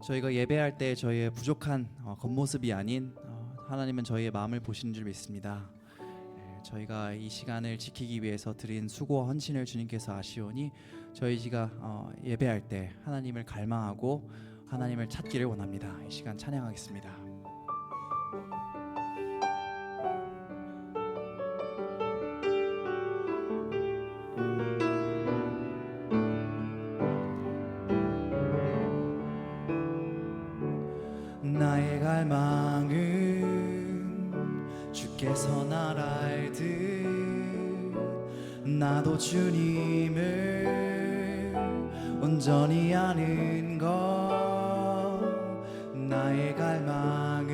저희가 예배할 때 저희의 부족한 겉모습이 아닌 하나님은 저희의 마음을 보시는 줄 믿습니다. 저희가 이 시간을 지키기 위해서 드린 수고와 헌신을 주님께서 아시오니 저희가 예배할 때 하나님을 갈망하고 하나님을 찾기를 원합니다. 이 시간 찬양하겠습니다. 나의 갈망은 주께서 날 알듯 나도 주님을 온전히 아는 것. 나의 갈망은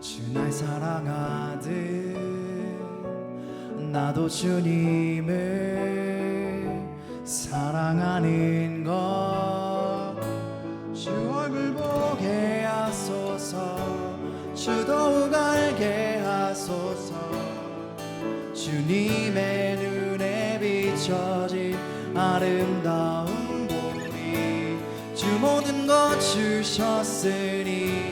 주 날 사랑하듯 나도 주님을 사랑하는 것. 주 얼굴 보게 하소서, 주 더욱 알게 하소서. 주님의 눈에 비춰진 아름다운 보리. 주 모든 것 주셨으니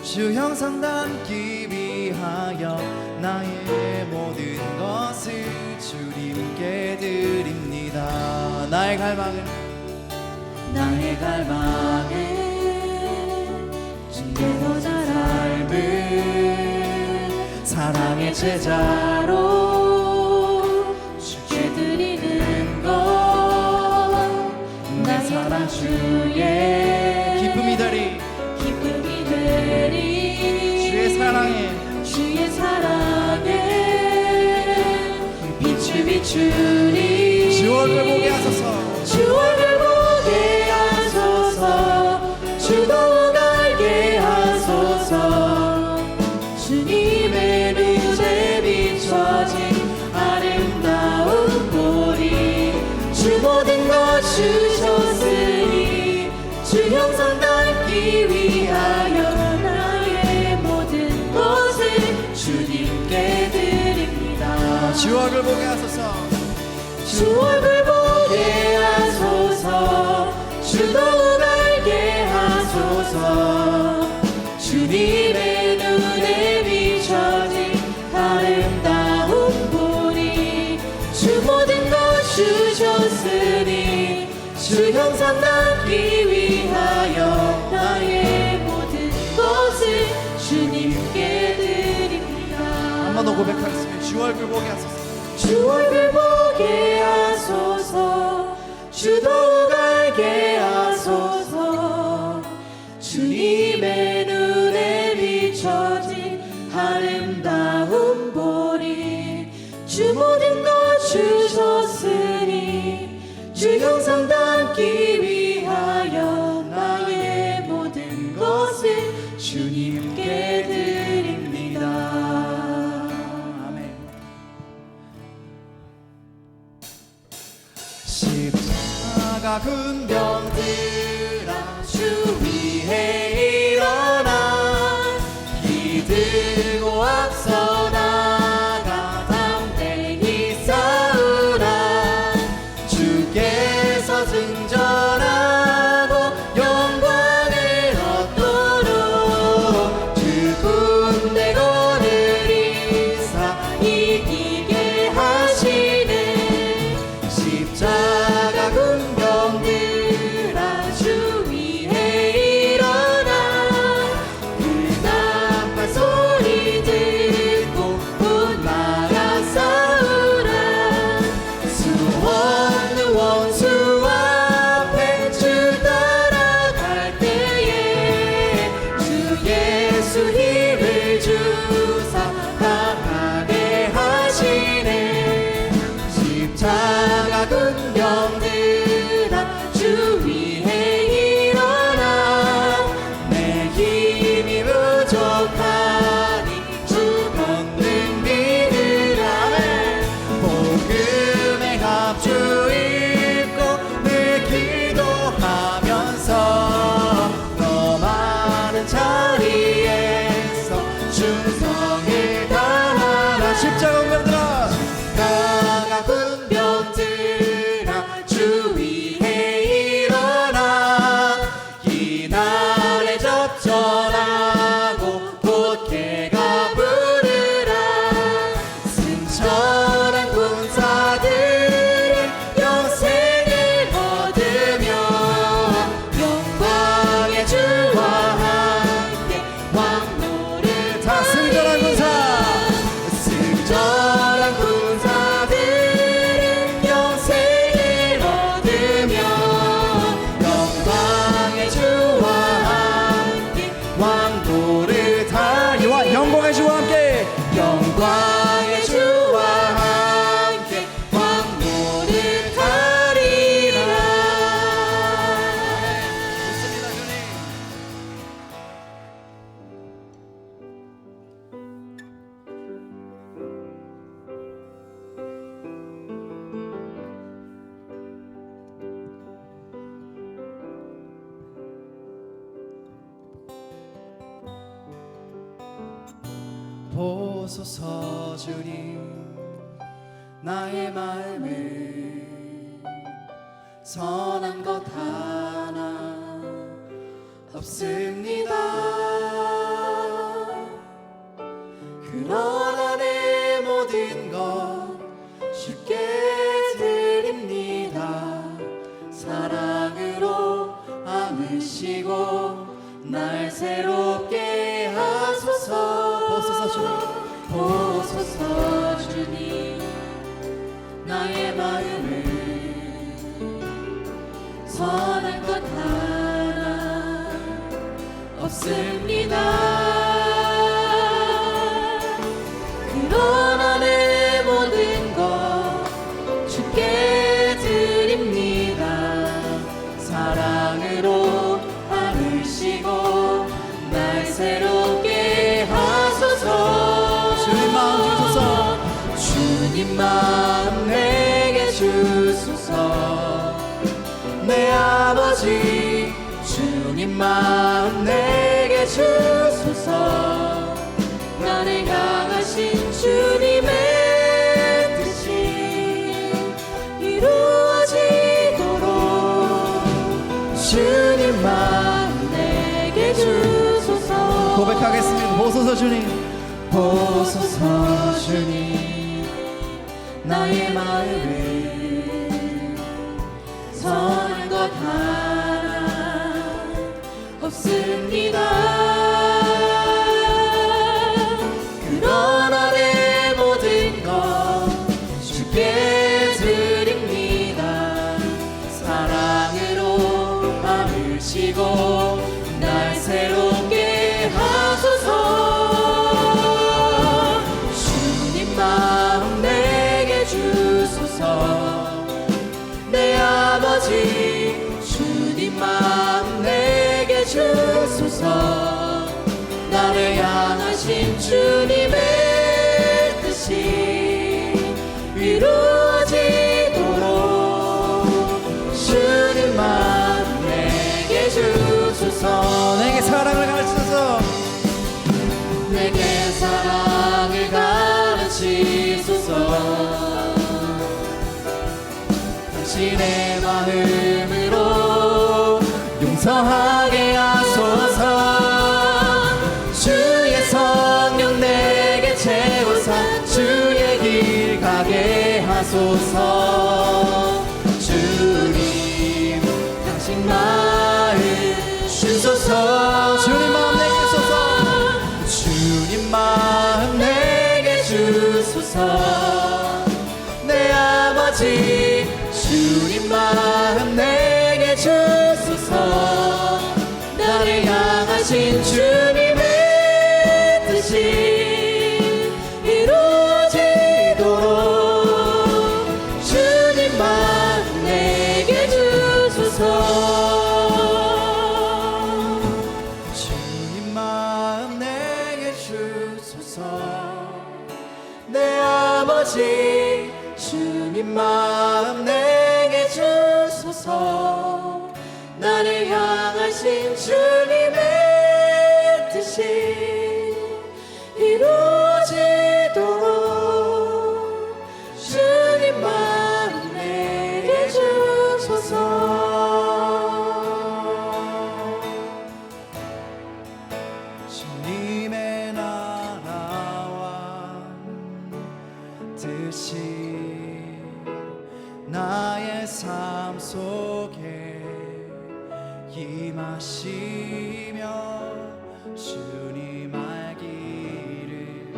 주 형상 담기 위하여 나의 모든 것을 주님께 드립니다. 나의 갈망은 주께서 잘 알듯 사랑의 제자로 주께 드리는 것. 내 사랑 주의 기쁨이 되리 주의 사랑에 빛을 비추리. 주 얼굴 보게 하소서, 주 얼굴 보게 하소서. 주 더욱 알게 하소서. 주님의 눈에 비춰진 아름다운 보리. 주 모든 것 주셨으니 주 형상 담기 위하여 나의 모든 것을 주님께 드립니다. 주 얼굴 보게 하소서, 주 얼굴 보게 하소서. 주 더욱 알게 하소서. 주님의 눈에 비춰진 아름다운 보리. 주 모든 것 주셨으니 주 형상 담기 위하여 나의 모든 것을 주님께 드립니다. 한 번 더 고백하겠습니다. 주 얼굴 보게 하소서, 주 얼굴 보게 하소서. 주 더욱 알게 하소서. 주님의 눈에 비춰진 아름다운 보리. 주 모든 것 주셨으니 주 형상 담기 위하여 나의 모든 것을 주님께 드립니다. 아멘. 십자가 군병들아 주 위에 일어나. 기들고 앞서 나가 담대히 싸우라. 주께서 승전하고 영광을 얻도록 주 군대 거느리사 이기게 하시네. 십자가 군병들아 주 위에 일어나. 그 나팔 소리 보소서 주님 나의 마음을 선한 것 하나 없습니다. 그러나 내 모든 것 주께 드립니다. 사랑으로 안으시고 날 새롭게 하소서. 보소서 주님, 보소서 주님 나의 마음을 선한 것 하나 없습니다. 그러나 내 모든 것 주께 드립니다. 사랑으로 안으시고 날 새롭게 하소서. 주님 마음 주소서. 주님 마음 내게 주소서. 내 아버지 주님 마음 내게 주소서. 나를 향하신 주님의 뜻이 이루어지도록 주님 마음 내게 주소서. 고백하겠습니다. 보소서 주님, 보소서 주님 나의 마음을 선한 것 하나 없습니다. 그러나 내 모든 것 주께 드립니다. 사랑으로 안으시고 날 새롭게 하소서. 주님 마음 내게 주소서. 내 아버지 주님 마음 내게 주소서. 나를 향하신 주님의 뜻이 이루어지도록 주님 마음 내게 주소서. 내게 사랑을 가르치소서. 내게 사랑을 가르치소서. 당신의 마음으로 용서하게 하소서. 주의 성령 내게 채우사 주의 길 가게 하소서. 주님 당신 마음 주소서. 주님 마음 내게 주소서. 주님 마음 내게 주소서. 내 아버지 주님 마음 내게 주소서. 나를 향하신 주님의 뜻이 이루어지도록 주님 마음 내게 주소서. 주님 마음 내게 주소서. 내 아버지 주님 마음 내게 주소서. 나를 향하신 주님의 뜻이 이루어지도록 주님 마음 내게 주소서. 주님의 나라와 뜻이 나의 삶 속에 임하시며 주님 알기를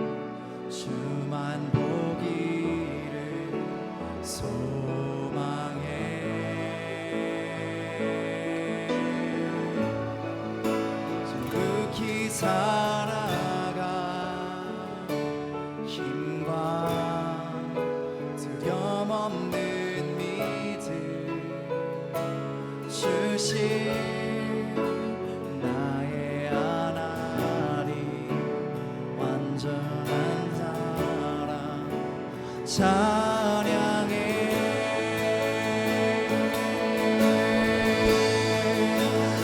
주만 보기를 소망해. 정극히 살아가 힘과 두려움 없는 믿음 주신 나의 하나님 완전한 사랑 찬양해.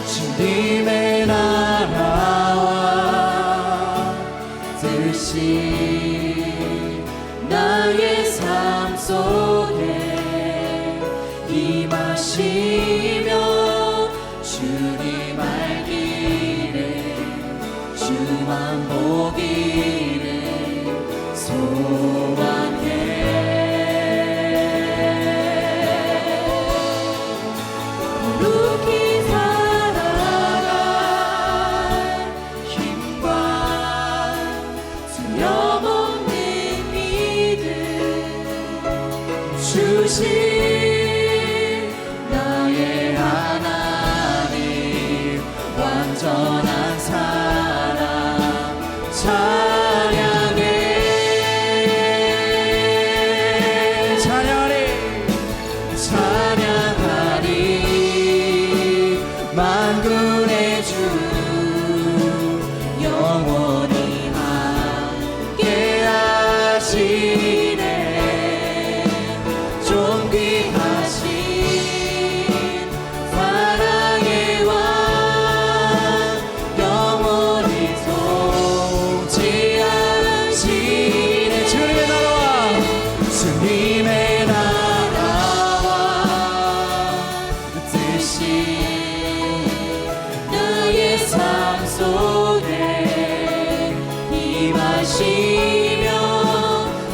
주님의 나라와 뜻이 만군의 주 영원히 함께 하시네. 좀 귀하신 사랑의 왕 영원히 통치하시네. 주님의 나라와 주님의 나라와 뜻이 나의 삶 속에 임하시며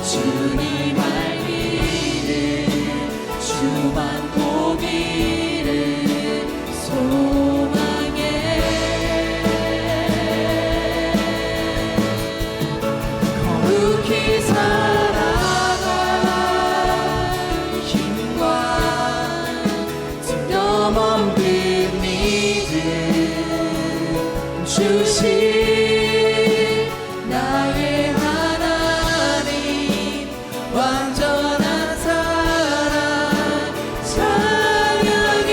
주님 알기를 주만 보기를 소망해. 거룩히 살아가 힘과 득념없는 믿음 주신 나의 하나님 완전한 사랑 찬양해.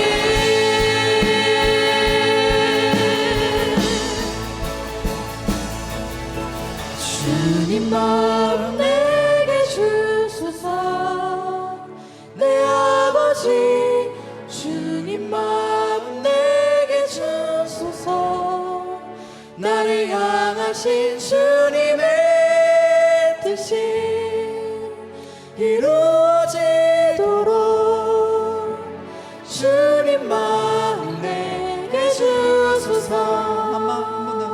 주님 마음 내게 주소서 내 아버지. 주님 마음 내게 주소서 나를 향하신 주님의 뜻이 이루어지도록 주님 마음 내게 주소서. 한 번 더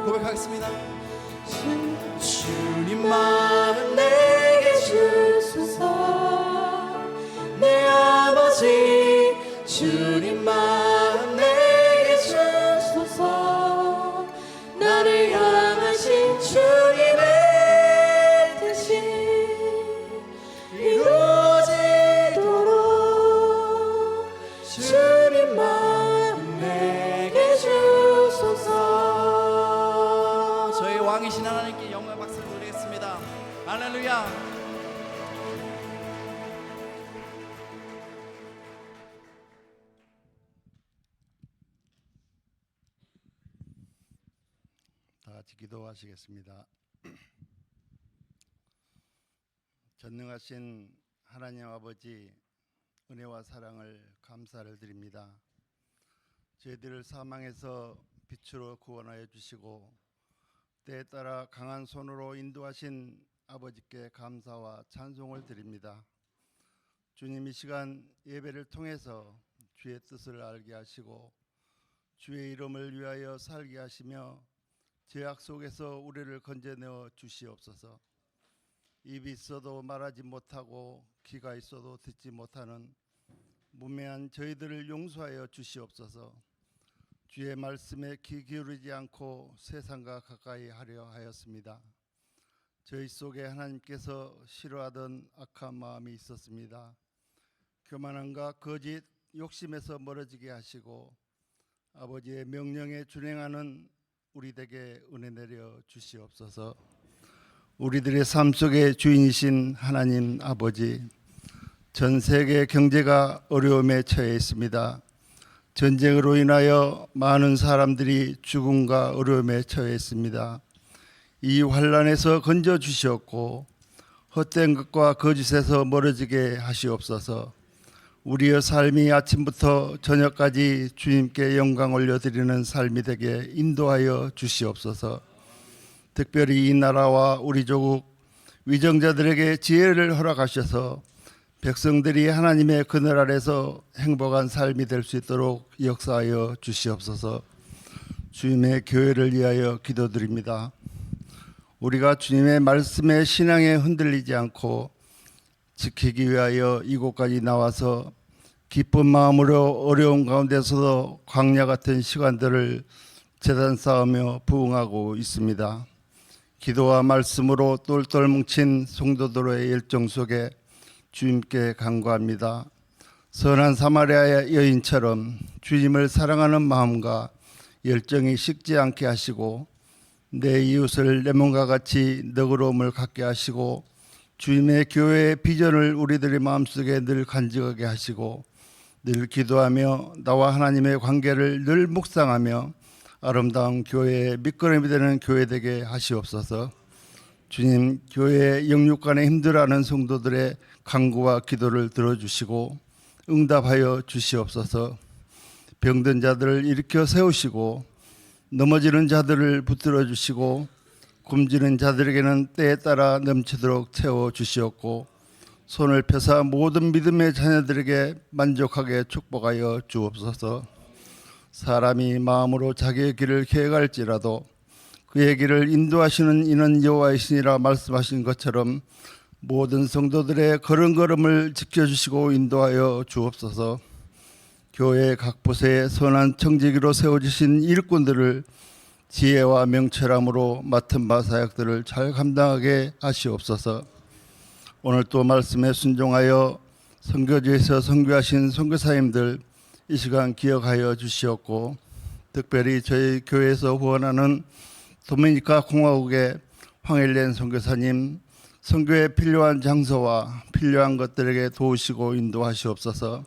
고백하겠습니다. 주님 마음 내게 주소서 내 아버지. 주님 마음 내게 주소서 나를 향하신 주님의 뜻이 이루어지도록 주님 마음 내게 주소서. 저희 왕이신 하나님께 영광의 박수를 드리겠습니다. 할렐루야. 다 같이 기도하시겠습니다. 전능하신 하나님 아버지, 은혜와 사랑을 감사를 드립니다. 저희들을 사망에서 빛으로 구원하여 주시고 때에 따라 강한 손으로 인도하신 아버지께 감사와 찬송을 드립니다. 주님, 이 시간 예배를 통해서 주의 뜻을 알게 하시고 주의 이름을 위하여 살게 하시며 죄악 속에서 우리를 건져내어 주시옵소서. 입이 있어도 말하지 못하고 귀가 있어도 듣지 못하는 무매한 저희들을 용서하여 주시옵소서. 주의 말씀에 귀 기울이지 않고 세상과 가까이 하려 하였습니다. 저희 속에 하나님께서 싫어하던 악한 마음이 있었습니다. 교만함과 거짓, 욕심에서 멀어지게 하시고 아버지의 명령에 준행하는 우리에게 은혜 내려 주시옵소서. 우리들의 삶 속에 주인이신 하나님 아버지, 전 세계 경제가 어려움에 처해 있습니다. 전쟁으로 인하여 많은 사람들이 죽음과 어려움에 처해 있습니다. 이 환난에서 건져 주시옵고 헛된 것과 거짓에서 멀어지게 하시옵소서. 우리의 삶이 아침부터 저녁까지 주님께 영광 올려드리는 삶이 되게 인도하여 주시옵소서. 특별히 이 나라와 우리 조국 위정자들에게 지혜를 허락하셔서 백성들이 하나님의 그늘 아래서 행복한 삶이 될 수 있도록 역사하여 주시옵소서. 주님의 교회를 위하여 기도드립니다. 우리가 주님의 말씀에 신앙에 흔들리지 않고 지키기 위하여 이곳까지 나와서 기쁜 마음으로 어려운 가운데서도 광야 같은 시간들을 제단 쌓으며 부응하고 있습니다. 기도와 말씀으로 똘똘 뭉친 성도들의 열정 속에 주님께 간구합니다. 선한 사마리아 여인처럼 주님을 사랑하는 마음과 열정이 식지 않게 하시고 내 이웃을 내 몸과 같이 너그러움을 갖게 하시고 주님의 교회의 비전을 우리들의 마음속에 늘 간직하게 하시고 늘 기도하며 나와 하나님의 관계를 늘 묵상하며 아름다운 교회의 밑거름이 되는 교회 되게 하시옵소서. 주님, 교회의 영육간에 힘들어하는 성도들의 간구와 기도를 들어주시고 응답하여 주시옵소서. 병든 자들을 일으켜 세우시고 넘어지는 자들을 붙들어 주시고 굶주린 자들에게는 때에 따라 넘치도록 채워 주시옵고 손을 펴사 모든 믿음의 자녀들에게 만족하게 축복하여 주옵소서. 사람이 마음으로 자기의 길을 계획할지라도 그의 길을 인도하시는 이는 여호와이시니라 말씀하신 것처럼 모든 성도들의 걸음걸음을 지켜주시고 인도하여 주옵소서. 교회 각 부서에 선한 청지기로 세워주신 일꾼들을 지혜와 명철함으로 맡은 바 사역들을 잘 감당하게 하시옵소서. 오늘 또 말씀에 순종하여 선교지에서 선교하신 선교사님들 이 시간 기억하여 주시옵고 특별히 저희 교회에서 후원하는 도미니카 공화국의 황일렌 선교사님 선교에 필요한 장소와 필요한 것들에게 도우시고 인도하시옵소서.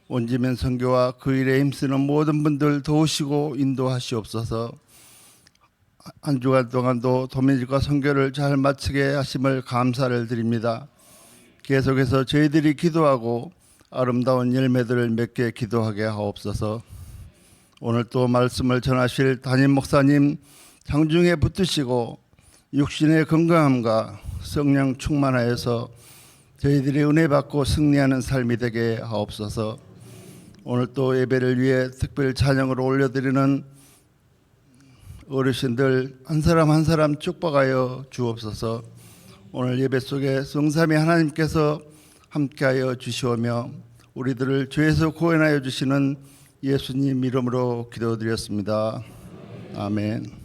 온지면 선교와 그 일에 힘쓰는 모든 분들 도우시고 인도하시옵소서. 한 주간 동안도 도미니카 선교를 잘 마치게 하심을 감사를 드립니다. 계속해서 저희들이 기도하고 아름다운 열매들을 맺게 기도하게 하옵소서. 오늘 또 말씀을 전하실 담임 목사님 장중에 붙드시고 육신의 건강함과 성령 충만하여서 저희들이 은혜 받고 승리하는 삶이 되게 하옵소서. 오늘 또 예배를 위해 특별 찬양으로 올려드리는 어르신들 한 사람 한 사람 축복하여 주옵소서. 오늘 예배 속에 성삼위 하나님께서 함께하여 주시오며 우리들을 죄에서 구원하여 주시는 예수님 이름으로 기도드렸습니다. 아멘.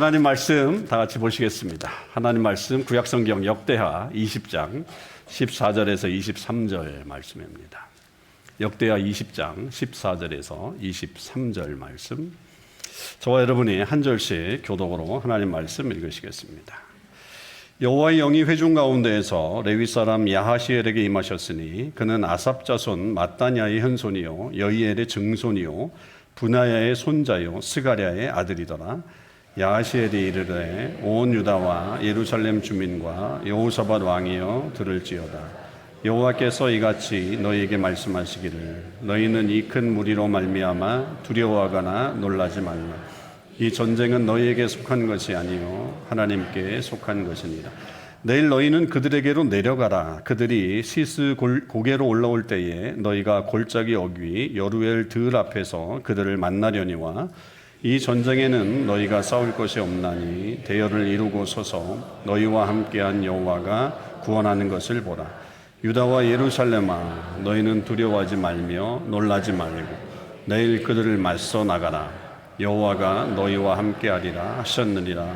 하나님 말씀 다 같이 보시겠습니다. 하나님 말씀 구약성경 역대하 20장 14절에서 23절 말씀입니다. 역대하 20장 14절에서 23절 말씀, 저와 여러분이 한 절씩 교독으로 하나님 말씀 읽으시겠습니다. 여호와의 영이 회중 가운데에서 레위 사람 야하시엘에게 임하셨으니 그는 아삽 자손 마따냐의 현손이요 여이엘의 증손이요 분하야의 손자요 스가랴의 아들이더라. 야하시엘이 이르되 온 유다와 예루살렘 주민과 여호사밧 왕이여 들을지어다. 여호와께서 이같이 너희에게 말씀하시기를 너희는 이 큰 무리로 말미암아 두려워하거나 놀라지 말라. 이 전쟁은 너희에게 속한 것이 아니요 하나님께 속한 것이니라. 내일 너희는 그들에게로 내려가라. 그들이 시스 고개로 올라올 때에 너희가 골짜기 어귀 여루엘 들 앞에서 그들을 만나려니와 이 전쟁에는 너희가 싸울 것이 없나니 대열을 이루고 서서 너희와 함께한 여호와가 구원하는 것을 보라. 유다와 예루살렘아 너희는 두려워하지 말며 놀라지 말고 내일 그들을 맞서 나가라. 여호와가 너희와 함께하리라 하셨느니라.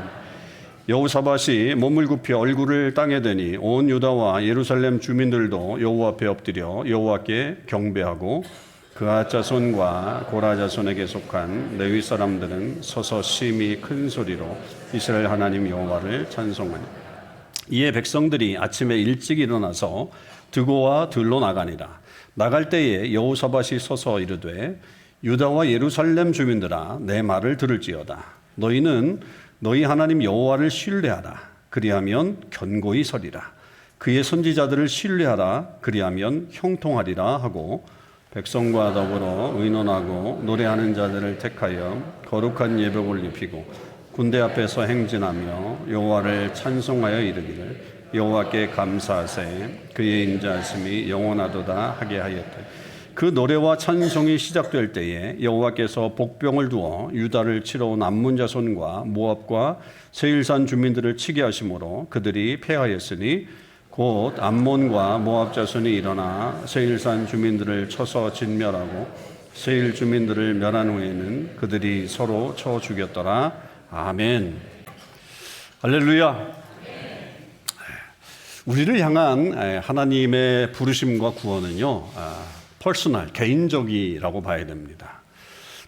여호사밧이 몸을 굽혀 얼굴을 땅에 대니 온 유다와 예루살렘 주민들도 여호와 앞에 엎드려 여호와께 경배하고 그앗 자손과 고라 자손에게 속한 레위 사람들은 서서 심히 큰 소리로 이스라엘 하나님 여호와를 찬송하니 이에 백성들이 아침에 일찍 일어나서 드고와 들로 나가니라. 나갈 때에 여호사밧이 서서 이르되 유다와 예루살렘 주민들아 내 말을 들을지어다. 너희는 너희 하나님 여호와를 신뢰하라. 그리하면 견고히 서리라. 그의 선지자들을 신뢰하라. 그리하면 형통하리라 하고 백성과 더불어 의논하고 노래하는 자들을 택하여 거룩한 예복을 입히고 군대 앞에서 행진하며 여호와를 찬송하여 이르기를 여호와께 감사하세 그의 인자하심이 영원하도다 하게 하였다. 그 노래와 찬송이 시작될 때에 여호와께서 복병을 두어 유다를 치러 온 암몬 자손과 모압과 세일산 주민들을 치게 하심으로 그들이 패하였으니 곧 암몬과 모압 자손이 일어나 세일산 주민들을 쳐서 진멸하고 세일 주민들을 멸한 후에는 그들이 서로 쳐 죽였더라. 아멘. 할렐루야. 우리를 향한 하나님의 부르심과 구원은요, 퍼스널, 개인적이라고 봐야 됩니다.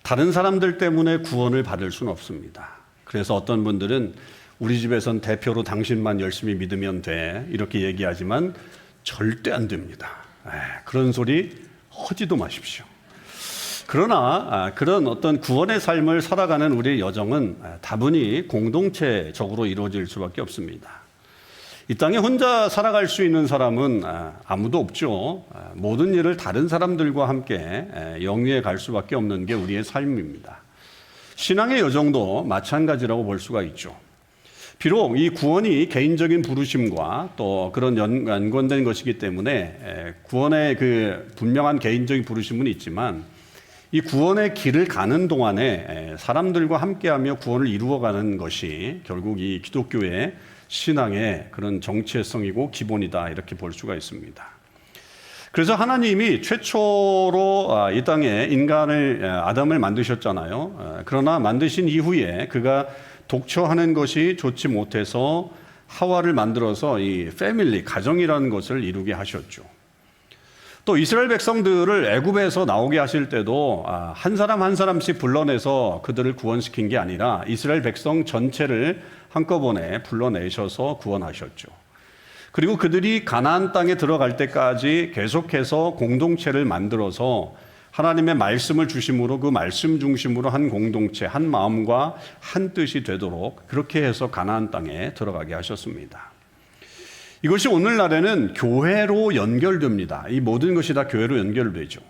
다른 사람들 때문에 구원을 받을 수는 없습니다. 그래서 어떤 분들은 우리 집에선 대표로 당신만 열심히 믿으면 돼 이렇게 얘기하지만 절대 안 됩니다. 그런 소리 하지도 마십시오. 그러나 그런 어떤 구원의 삶을 살아가는 우리의 여정은 다분히 공동체적으로 이루어질 수밖에 없습니다. 이 땅에 혼자 살아갈 수 있는 사람은 아무도 없죠. 모든 일을 다른 사람들과 함께 영위해 갈 수밖에 없는 게 우리의 삶입니다. 신앙의 여정도 마찬가지라고 볼 수가 있죠. 비록 이 구원이 개인적인 부르심과 또 그런 연관된 것이기 때문에 구원의 그 분명한 개인적인 부르심은 있지만 이 구원의 길을 가는 동안에 사람들과 함께하며 구원을 이루어가는 것이 결국 이 기독교의 신앙의 그런 정체성이고 기본이다 이렇게 볼 수가 있습니다. 그래서 하나님이 최초로 이 땅에 인간을 아담을 만드셨잖아요. 그러나 만드신 이후에 그가 독처하는 것이 좋지 못해서 하와를 만들어서 이 패밀리, 가정이라는 것을 이루게 하셨죠. 또 이스라엘 백성들을 애굽에서 나오게 하실 때도 한 사람 한 사람씩 불러내서 그들을 구원시킨 게 아니라 이스라엘 백성 전체를 한꺼번에 불러내셔서 구원하셨죠. 그리고 그들이 가나안 땅에 들어갈 때까지 계속해서 공동체를 만들어서 하나님의 말씀을 주심으로 그 말씀 중심으로 한 공동체, 한 마음과 한 뜻이 되도록 그렇게 해서 가나안 땅에 들어가게 하셨습니다. 이것이 오늘날에는 교회로 연결됩니다. 이 모든 것이 다 교회로 연결되죠.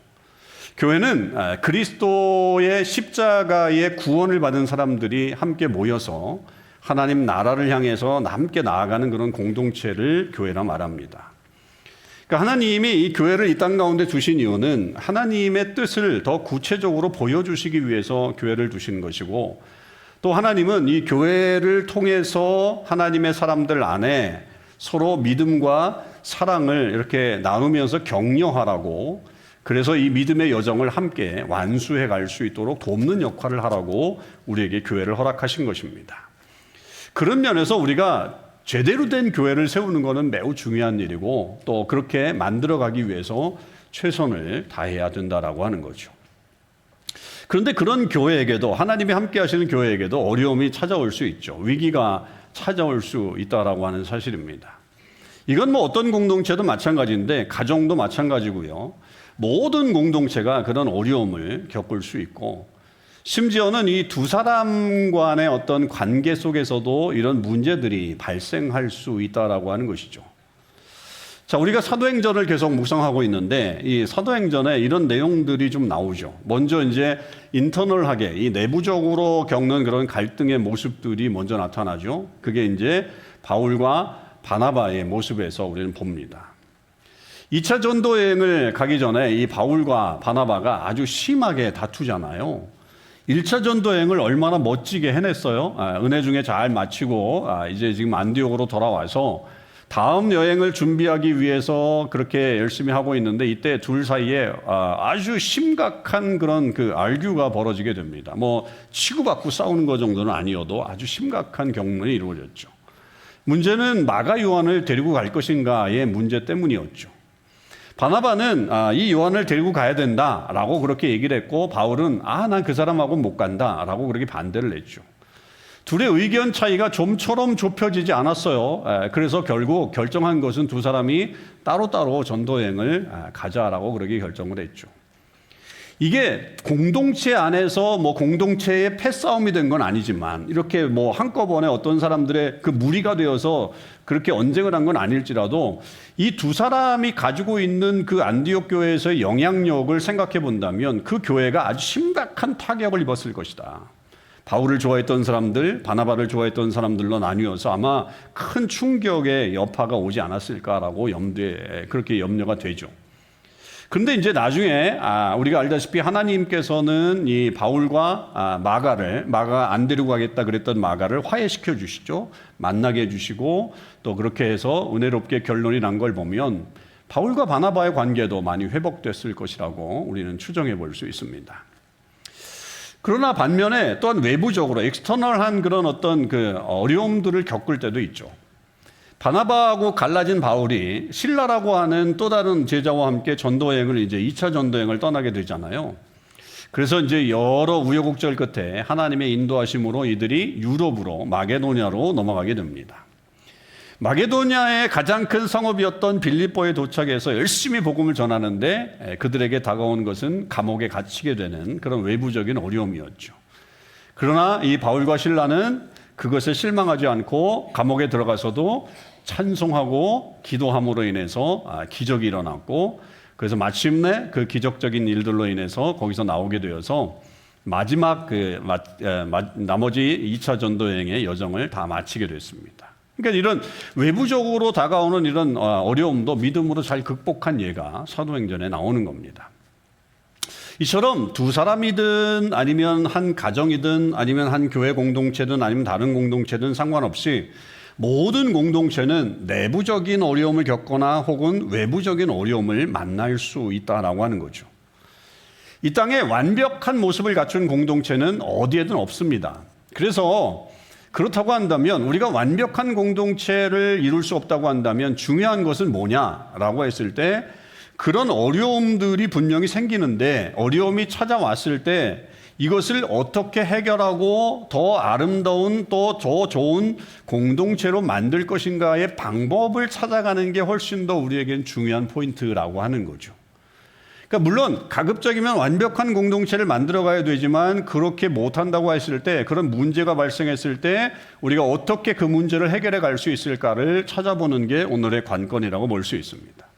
교회는 그리스도의 십자가의 구원을 받은 사람들이 함께 모여서 하나님 나라를 향해서 함께 나아가는 그런 공동체를 교회라 말합니다. 그러니까 하나님이 이 교회를 이 땅 가운데 두신 이유는 하나님의 뜻을 더 구체적으로 보여주시기 위해서 교회를 두신 것이고 또 하나님은 이 교회를 통해서 하나님의 사람들 안에 서로 믿음과 사랑을 이렇게 나누면서 격려하라고 그래서 이 믿음의 여정을 함께 완수해 갈 수 있도록 돕는 역할을 하라고 우리에게 교회를 허락하신 것입니다. 그런 면에서 우리가 제대로 된 교회를 세우는 것은 매우 중요한 일이고 또 그렇게 만들어가기 위해서 최선을 다해야 된다라고 하는 거죠. 그런데 그런 교회에게도 하나님이 함께 하시는 교회에게도 어려움이 찾아올 수 있죠. 위기가 찾아올 수 있다라고 하는 사실입니다. 이건 뭐 어떤 공동체도 마찬가지인데 가정도 마찬가지고요. 모든 공동체가 그런 어려움을 겪을 수 있고 심지어는 이 두 사람 간의 어떤 관계 속에서도 이런 문제들이 발생할 수 있다라고 하는 것이죠. 자, 우리가 사도행전을 계속 묵상하고 있는데 이 사도행전에 이런 내용들이 좀 나오죠. 먼저 이제 인터널하게 이 내부적으로 겪는 그런 갈등의 모습들이 먼저 나타나죠. 그게 이제 바울과 바나바의 모습에서 우리는 봅니다. 2차 전도 여행을 가기 전에 이 바울과 바나바가 아주 심하게 다투잖아요. 1차 전도 여행을 얼마나 멋지게 해냈어요. 은혜 중에 잘 마치고 이제 지금 안디옥으로 돌아와서 다음 여행을 준비하기 위해서 그렇게 열심히 하고 있는데 이때 둘 사이에 아주 심각한 그런 그 알규가 벌어지게 됩니다. 뭐 치고받고 싸우는 것 정도는 아니어도 아주 심각한 경륜이 이루어졌죠. 문제는 마가 요한을 데리고 갈 것인가의 문제 때문이었죠. 바나바는 이 요한을 데리고 가야 된다라고 그렇게 얘기를 했고 바울은 난 그 사람하고 못 간다라고 그렇게 반대를 했죠. 둘의 의견 차이가 좀처럼 좁혀지지 않았어요. 그래서 결국 결정한 것은 두 사람이 따로따로 전도여행을 가자라고 그렇게 결정을 했죠. 이게 공동체 안에서 뭐 공동체의 패싸움이 된 건 아니지만 이렇게 뭐 한꺼번에 어떤 사람들의 그 무리가 되어서 그렇게 언쟁을 한 건 아닐지라도 이 두 사람이 가지고 있는 그 안디옥 교회에서의 영향력을 생각해 본다면 그 교회가 아주 심각한 타격을 입었을 것이다. 바울을 좋아했던 사람들, 바나바를 좋아했던 사람들로 나뉘어서 아마 큰 충격의 여파가 오지 않았을까라고 그렇게 염려가 되죠. 그런데 이제 나중에 우리가 알다시피 하나님께서는 이 바울과 마가 안 데리고 가겠다 그랬던 마가를 화해시켜 주시죠. 만나게 해주시고 또 그렇게 해서 은혜롭게 결론이 난 걸 보면 바울과 바나바의 관계도 많이 회복됐을 것이라고 우리는 추정해 볼 수 있습니다. 그러나 반면에 또한 외부적으로 엑스터널한 그런 어떤 그 어려움들을 겪을 때도 있죠. 바나바하고 갈라진 바울이 실라라고 하는 또 다른 제자와 함께 전도여행을 이제 2차 전도여행을 떠나게 되잖아요. 그래서 이제 여러 우여곡절 끝에 하나님의 인도하심으로 이들이 유럽으로 마게도냐로 넘어가게 됩니다. 마게도냐의 가장 큰 성읍이었던 빌립보에 도착해서 열심히 복음을 전하는데 그들에게 다가온 것은 감옥에 갇히게 되는 그런 외부적인 어려움이었죠. 그러나 이 바울과 실라는 그것에 실망하지 않고 감옥에 들어가서도 찬송하고 기도함으로 인해서 기적이 일어났고 그래서 마침내 그 기적적인 일들로 인해서 거기서 나오게 되어서 마지막 나머지 2차 전도 여행의 여정을 다 마치게 됐습니다. 그러니까 이런 외부적으로 다가오는 이런 어려움도 믿음으로 잘 극복한 예가 사도행전에 나오는 겁니다. 이처럼 두 사람이든 아니면 한 가정이든 아니면 한 교회 공동체든 아니면 다른 공동체든 상관없이 모든 공동체는 내부적인 어려움을 겪거나 혹은 외부적인 어려움을 만날 수 있다라고 하는 거죠. 이 땅에 완벽한 모습을 갖춘 공동체는 어디에든 없습니다. 그래서 그렇다고 한다면 우리가 완벽한 공동체를 이룰 수 없다고 한다면 중요한 것은 뭐냐라고 했을 때 그런 어려움들이 분명히 생기는데 어려움이 찾아왔을 때 이것을 어떻게 해결하고 더 아름다운 또 더 좋은 공동체로 만들 것인가의 방법을 찾아가는 게 훨씬 더 우리에겐 중요한 포인트라고 하는 거죠. 그러니까 물론 가급적이면 완벽한 공동체를 만들어 가야 되지만 그렇게 못한다고 했을 때 그런 문제가 발생했을 때 우리가 어떻게 그 문제를 해결해 갈 수 있을까를 찾아보는 게 오늘의 관건이라고 볼 수 있습니다.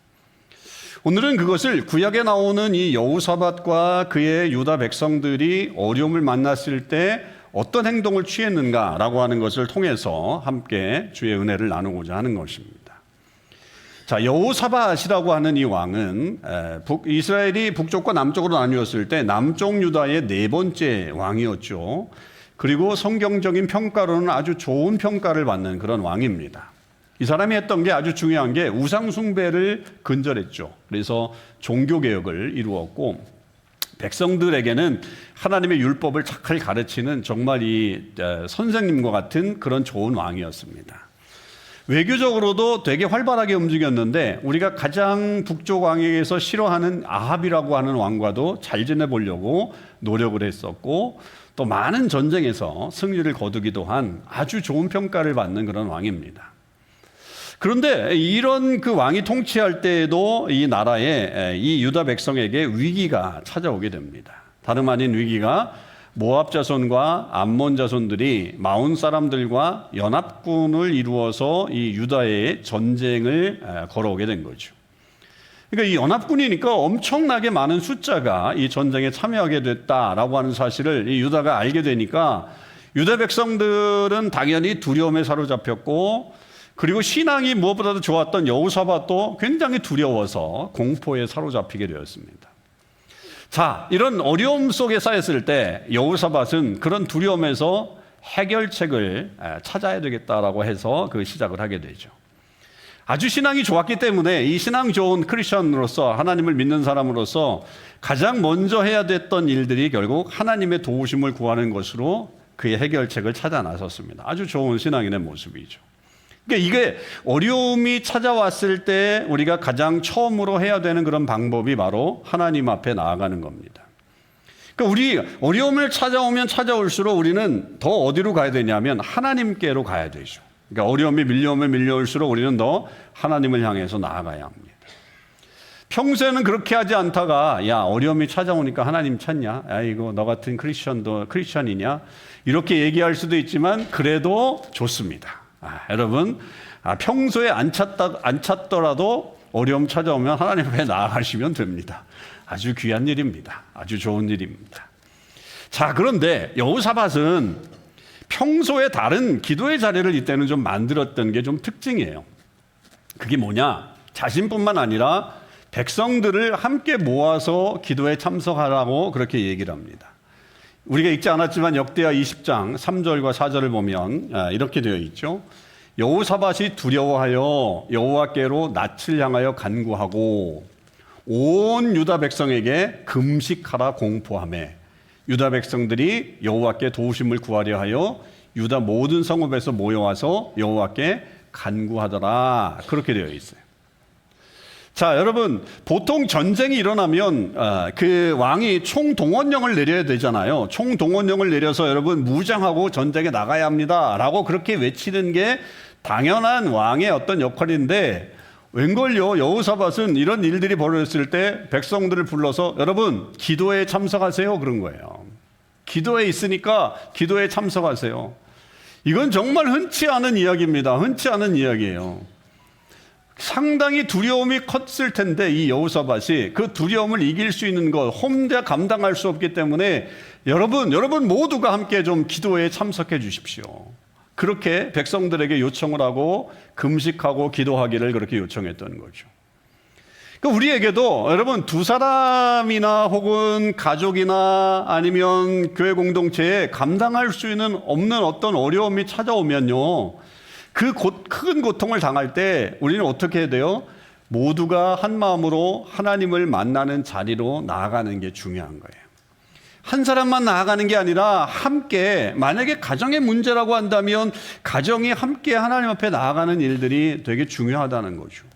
오늘은 그것을 구약에 나오는 이 여호사밧과 그의 유다 백성들이 어려움을 만났을 때 어떤 행동을 취했는가라고 하는 것을 통해서 함께 주의 은혜를 나누고자 하는 것입니다. 자, 여호사밧이라고 하는 이 왕은 이스라엘이 북쪽과 남쪽으로 나뉘었을 때 남쪽 유다의 네 번째 왕이었죠. 그리고 성경적인 평가로는 아주 좋은 평가를 받는 그런 왕입니다. 이 사람이 했던 게 아주 중요한 게 우상 숭배를 근절했죠. 그래서 종교개혁을 이루었고 백성들에게는 하나님의 율법을 잘 가르치는 정말 이 선생님과 같은 그런 좋은 왕이었습니다. 외교적으로도 되게 활발하게 움직였는데 우리가 가장 북쪽 왕에게서 싫어하는 아합이라고 하는 왕과도 잘 지내보려고 노력을 했었고 또 많은 전쟁에서 승리를 거두기도 한 아주 좋은 평가를 받는 그런 왕입니다. 그런데 이런 그 왕이 통치할 때에도 이 나라에 이 유다 백성에게 위기가 찾아오게 됩니다. 다름 아닌 위기가 모압 자손과 암몬 자손들이 마온 사람들과 연합군을 이루어서 이 유다에 전쟁을 걸어오게 된 거죠. 그러니까 이 연합군이니까 엄청나게 많은 숫자가 이 전쟁에 참여하게 됐다라고 하는 사실을 이 유다가 알게 되니까 유다 백성들은 당연히 두려움에 사로잡혔고 그리고 신앙이 무엇보다도 좋았던 여호사밧도 굉장히 두려워서 공포에 사로잡히게 되었습니다. 자, 이런 어려움 속에 쌓였을 때 여호사밧은 그런 두려움에서 해결책을 찾아야 되겠다라고 해서 그 시작을 하게 되죠. 아주 신앙이 좋았기 때문에 이 신앙 좋은 크리스천으로서 하나님을 믿는 사람으로서 가장 먼저 해야 됐던 일들이 결국 하나님의 도우심을 구하는 것으로 그의 해결책을 찾아 나섰습니다. 아주 좋은 신앙인의 모습이죠. 그러니까 이게 어려움이 찾아왔을 때 우리가 가장 처음으로 해야 되는 그런 방법이 바로 하나님 앞에 나아가는 겁니다. 그러니까 우리 어려움을 찾아오면 찾아올수록 우리는 더 어디로 가야 되냐면 하나님께로 가야 되죠. 그러니까 어려움이 밀려오면 밀려올수록 우리는 더 하나님을 향해서 나아가야 합니다. 평소에는 그렇게 하지 않다가 야 어려움이 찾아오니까 하나님 찾냐? 야 이거 너 같은 크리스천도 크리스천이냐? 이렇게 얘기할 수도 있지만 그래도 좋습니다. 여러분 평소에 안 찾더라도 어려움 찾아오면 하나님 앞에 나아가시면 됩니다. 아주 귀한 일입니다. 아주 좋은 일입니다. 자, 그런데 여호사밧은 평소에 다른 기도의 자리를 이때는 좀 만들었던 게 좀 특징이에요. 그게 뭐냐? 자신뿐만 아니라 백성들을 함께 모아서 기도에 참석하라고 그렇게 얘기를 합니다. 우리가 읽지 않았지만 역대하 20장 3절과 4절을 보면 이렇게 되어 있죠. 여호사밧이 두려워하여 여호와께로 낯을 향하여 간구하고 온 유다 백성에게 금식하라 공포하매 유다 백성들이 여호와께 도우심을 구하려 하여 유다 모든 성읍에서 모여와서 여호와께 간구하더라. 그렇게 되어 있어요. 자, 여러분 보통 전쟁이 일어나면 그 왕이 총동원령을 내려야 되잖아요. 총동원령을 내려서 여러분 무장하고 전쟁에 나가야 합니다 라고 그렇게 외치는 게 당연한 왕의 어떤 역할인데 웬걸요 여호사밧은 이런 일들이 벌어졌을 때 백성들을 불러서 여러분 기도에 참석하세요 그런 거예요. 기도에 있으니까 기도에 참석하세요. 이건 정말 흔치 않은 이야기입니다. 흔치 않은 이야기예요. 상당히 두려움이 컸을 텐데 이 여호사밧이 그 두려움을 이길 수 있는 것 혼자 감당할 수 없기 때문에 여러분 모두가 함께 좀 기도에 참석해 주십시오. 그렇게 백성들에게 요청을 하고 금식하고 기도하기를 그렇게 요청했던 거죠. 그러니까 우리에게도 여러분 두 사람이나 혹은 가족이나 아니면 교회 공동체에 감당할 수 있는 없는 어떤 어려움이 찾아오면요. 그 큰 고통을 당할 때 우리는 어떻게 해야 돼요? 모두가 한 마음으로 하나님을 만나는 자리로 나아가는 게 중요한 거예요. 한 사람만 나아가는 게 아니라 함께 만약에 가정의 문제라고 한다면 가정이 함께 하나님 앞에 나아가는 일들이 되게 중요하다는 거죠.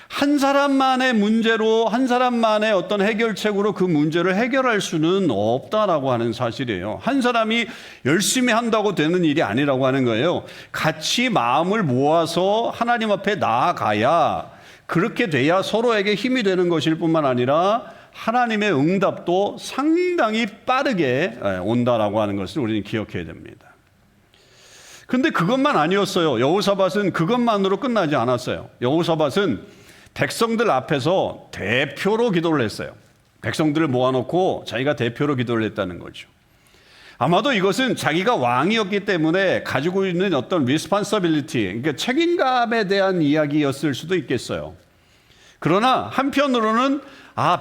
한 사람만의 문제로 한 사람만의 어떤 해결책으로 그 문제를 해결할 수는 없다라고 하는 사실이에요. 한 사람이 열심히 한다고 되는 일이 아니라고 하는 거예요. 같이 마음을 모아서 하나님 앞에 나아가야 그렇게 돼야 서로에게 힘이 되는 것일 뿐만 아니라 하나님의 응답도 상당히 빠르게 온다라고 하는 것을 우리는 기억해야 됩니다. 그런데 그것만 아니었어요. 여호사밧은 그것만으로 끝나지 않았어요. 여호사밧은 백성들 앞에서 대표로 기도를 했어요. 백성들을 모아놓고 자기가 대표로 기도를 했다는 거죠. 아마도 이것은 자기가 왕이었기 때문에 가지고 있는 어떤 responsibility, 그러니까 책임감에 대한 이야기였을 수도 있겠어요. 그러나 한편으로는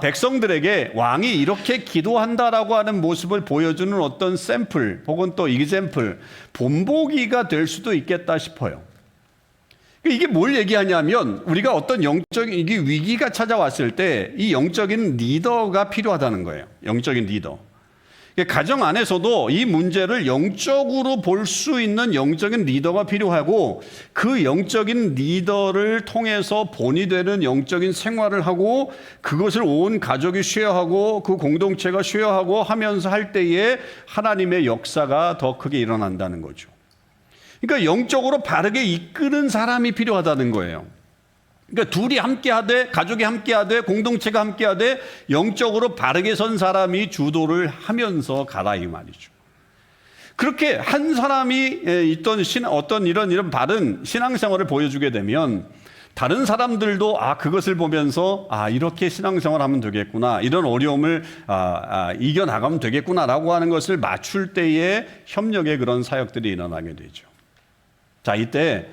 백성들에게 왕이 이렇게 기도한다라고 하는 모습을 보여주는 어떤 샘플 혹은 또 example, 본보기가 될 수도 있겠다 싶어요. 이게 뭘 얘기하냐면 우리가 어떤 영적인 이게 위기가 찾아왔을 때 이 영적인 리더가 필요하다는 거예요. 영적인 리더. 가정 안에서도 이 문제를 영적으로 볼 수 있는 영적인 리더가 필요하고 그 영적인 리더를 통해서 본이 되는 영적인 생활을 하고 그것을 온 가족이 쉐어하고 그 공동체가 쉐어하고 하면서 할 때에 하나님의 역사가 더 크게 일어난다는 거죠. 그러니까 영적으로 바르게 이끄는 사람이 필요하다는 거예요. 그러니까 둘이 함께하되 가족이 함께하되 공동체가 함께하되 영적으로 바르게 선 사람이 주도를 하면서 가라 이 말이죠. 그렇게 한 사람이 있던 어떤 이런 바른 신앙생활을 보여주게 되면 다른 사람들도 그것을 보면서 이렇게 신앙생활 하면 되겠구나, 이런 어려움을 이겨나가면 되겠구나라고 하는 것을 맞출 때에 협력의 그런 사역들이 일어나게 되죠. 자, 이때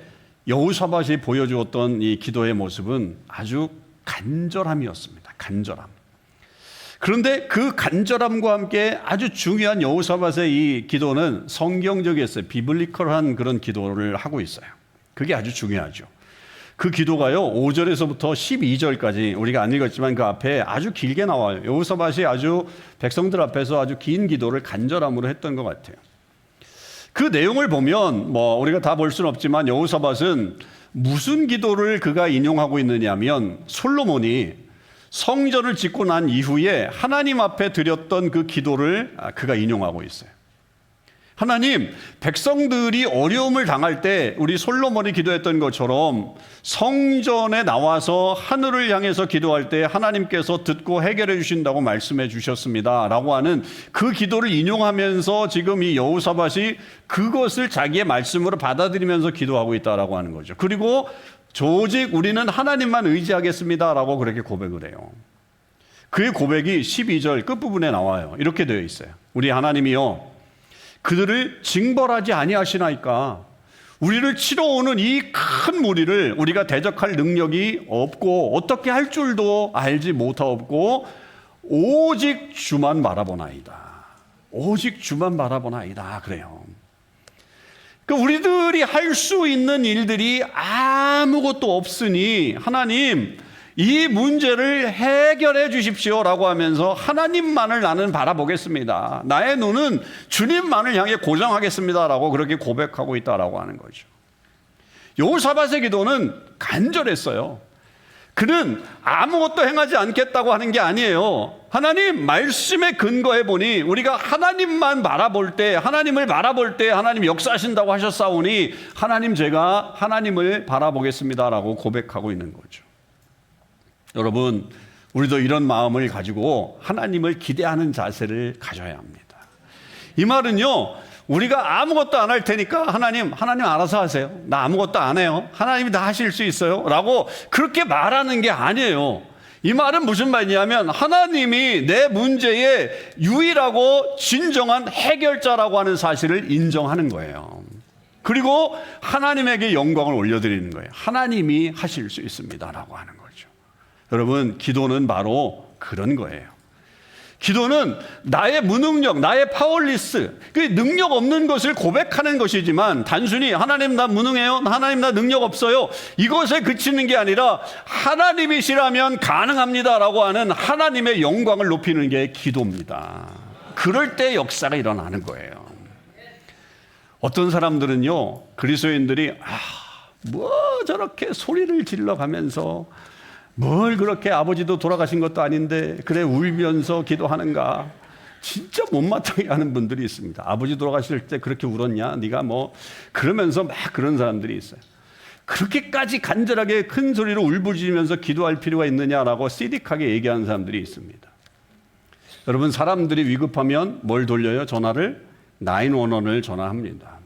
여호사밧이 보여주었던 이 기도의 모습은 아주 간절함이었습니다. 간절함. 그런데 그 간절함과 함께 아주 중요한 여호사밧의 이 기도는 성경적이었어요. 비블리컬한 그런 기도를 하고 있어요. 그게 아주 중요하죠. 그 기도가요, 5절에서부터 12절까지 우리가 안 읽었지만 그 앞에 아주 길게 나와요. 여호사밧이 아주 백성들 앞에서 아주 긴 기도를 간절함으로 했던 것 같아요. 그 내용을 보면 우리가 다 볼 수는 없지만 여호사밧은 무슨 기도를 그가 인용하고 있느냐면 솔로몬이 성전을 짓고 난 이후에 하나님 앞에 드렸던 그 기도를 그가 인용하고 있어요. 하나님, 백성들이 어려움을 당할 때 우리 솔로몬이 기도했던 것처럼 성전에 나와서 하늘을 향해서 기도할 때 하나님께서 듣고 해결해 주신다고 말씀해 주셨습니다 라고 하는 그 기도를 인용하면서 지금 이 여호사밧이 그것을 자기의 말씀으로 받아들이면서 기도하고 있다라고 하는 거죠. 그리고 조직 우리는 하나님만 의지하겠습니다 라고 그렇게 고백을 해요. 그의 고백이 12절 끝부분에 나와요. 이렇게 되어 있어요. 우리 하나님이요, 그들을 징벌하지 아니하시나이까. 우리를 치러오는 이 큰 무리를 우리가 대적할 능력이 없고 어떻게 할 줄도 알지 못하옵고 오직 주만 바라보나이다. 오직 주만 바라보나이다. 그래요. 그러니까 우리들이 할 수 있는 일들이 아무것도 없으니 하나님, 이 문제를 해결해 주십시오라고 하면서 하나님만을 나는 바라보겠습니다. 나의 눈은 주님만을 향해 고정하겠습니다라고 그렇게 고백하고 있다라고 하는 거죠. 여호사밧의 기도는 간절했어요. 그는 아무것도 행하지 않겠다고 하는 게 아니에요. 하나님 말씀에 근거해 보니 우리가 하나님만 바라볼 때, 하나님을 바라볼 때 하나님 역사하신다고 하셨사오니 하나님, 제가 하나님을 바라보겠습니다라고 고백하고 있는 거죠. 여러분, 우리도 이런 마음을 가지고 하나님을 기대하는 자세를 가져야 합니다. 이 말은요, 우리가 아무것도 안 할 테니까 하나님 알아서 하세요. 나 아무것도 안 해요. 하나님이 다 하실 수 있어요 라고 그렇게 말하는 게 아니에요. 이 말은 무슨 말이냐면 하나님이 내 문제의 유일하고 진정한 해결자라고 하는 사실을 인정하는 거예요. 그리고 하나님에게 영광을 올려드리는 거예요. 하나님이 하실 수 있습니다라고 하는 거예요. 여러분, 기도는 바로 그런 거예요. 기도는 나의 무능력, 나의 파워리스, 그 능력 없는 것을 고백하는 것이지만 단순히 하나님 나 무능해요, 하나님 나 능력 없어요, 이것에 그치는 게 아니라 하나님이시라면 가능합니다라고 하는 하나님의 영광을 높이는 게 기도입니다. 그럴 때 역사가 일어나는 거예요. 어떤 사람들은요, 그리스도인들이 뭐 저렇게 소리를 질러가면서 뭘 그렇게 아버지도 돌아가신 것도 아닌데 그래 울면서 기도하는가, 진짜 못마땅해 하는 분들이 있습니다. 아버지 돌아가실 때 그렇게 울었냐, 네가 뭐, 그러면서 막 그런 사람들이 있어요. 그렇게까지 간절하게 큰 소리로 울부짖으면서 기도할 필요가 있느냐라고 시딕하게 얘기하는 사람들이 있습니다. 여러분, 사람들이 위급하면 뭘 돌려요? 전화를 911을 전화합니다.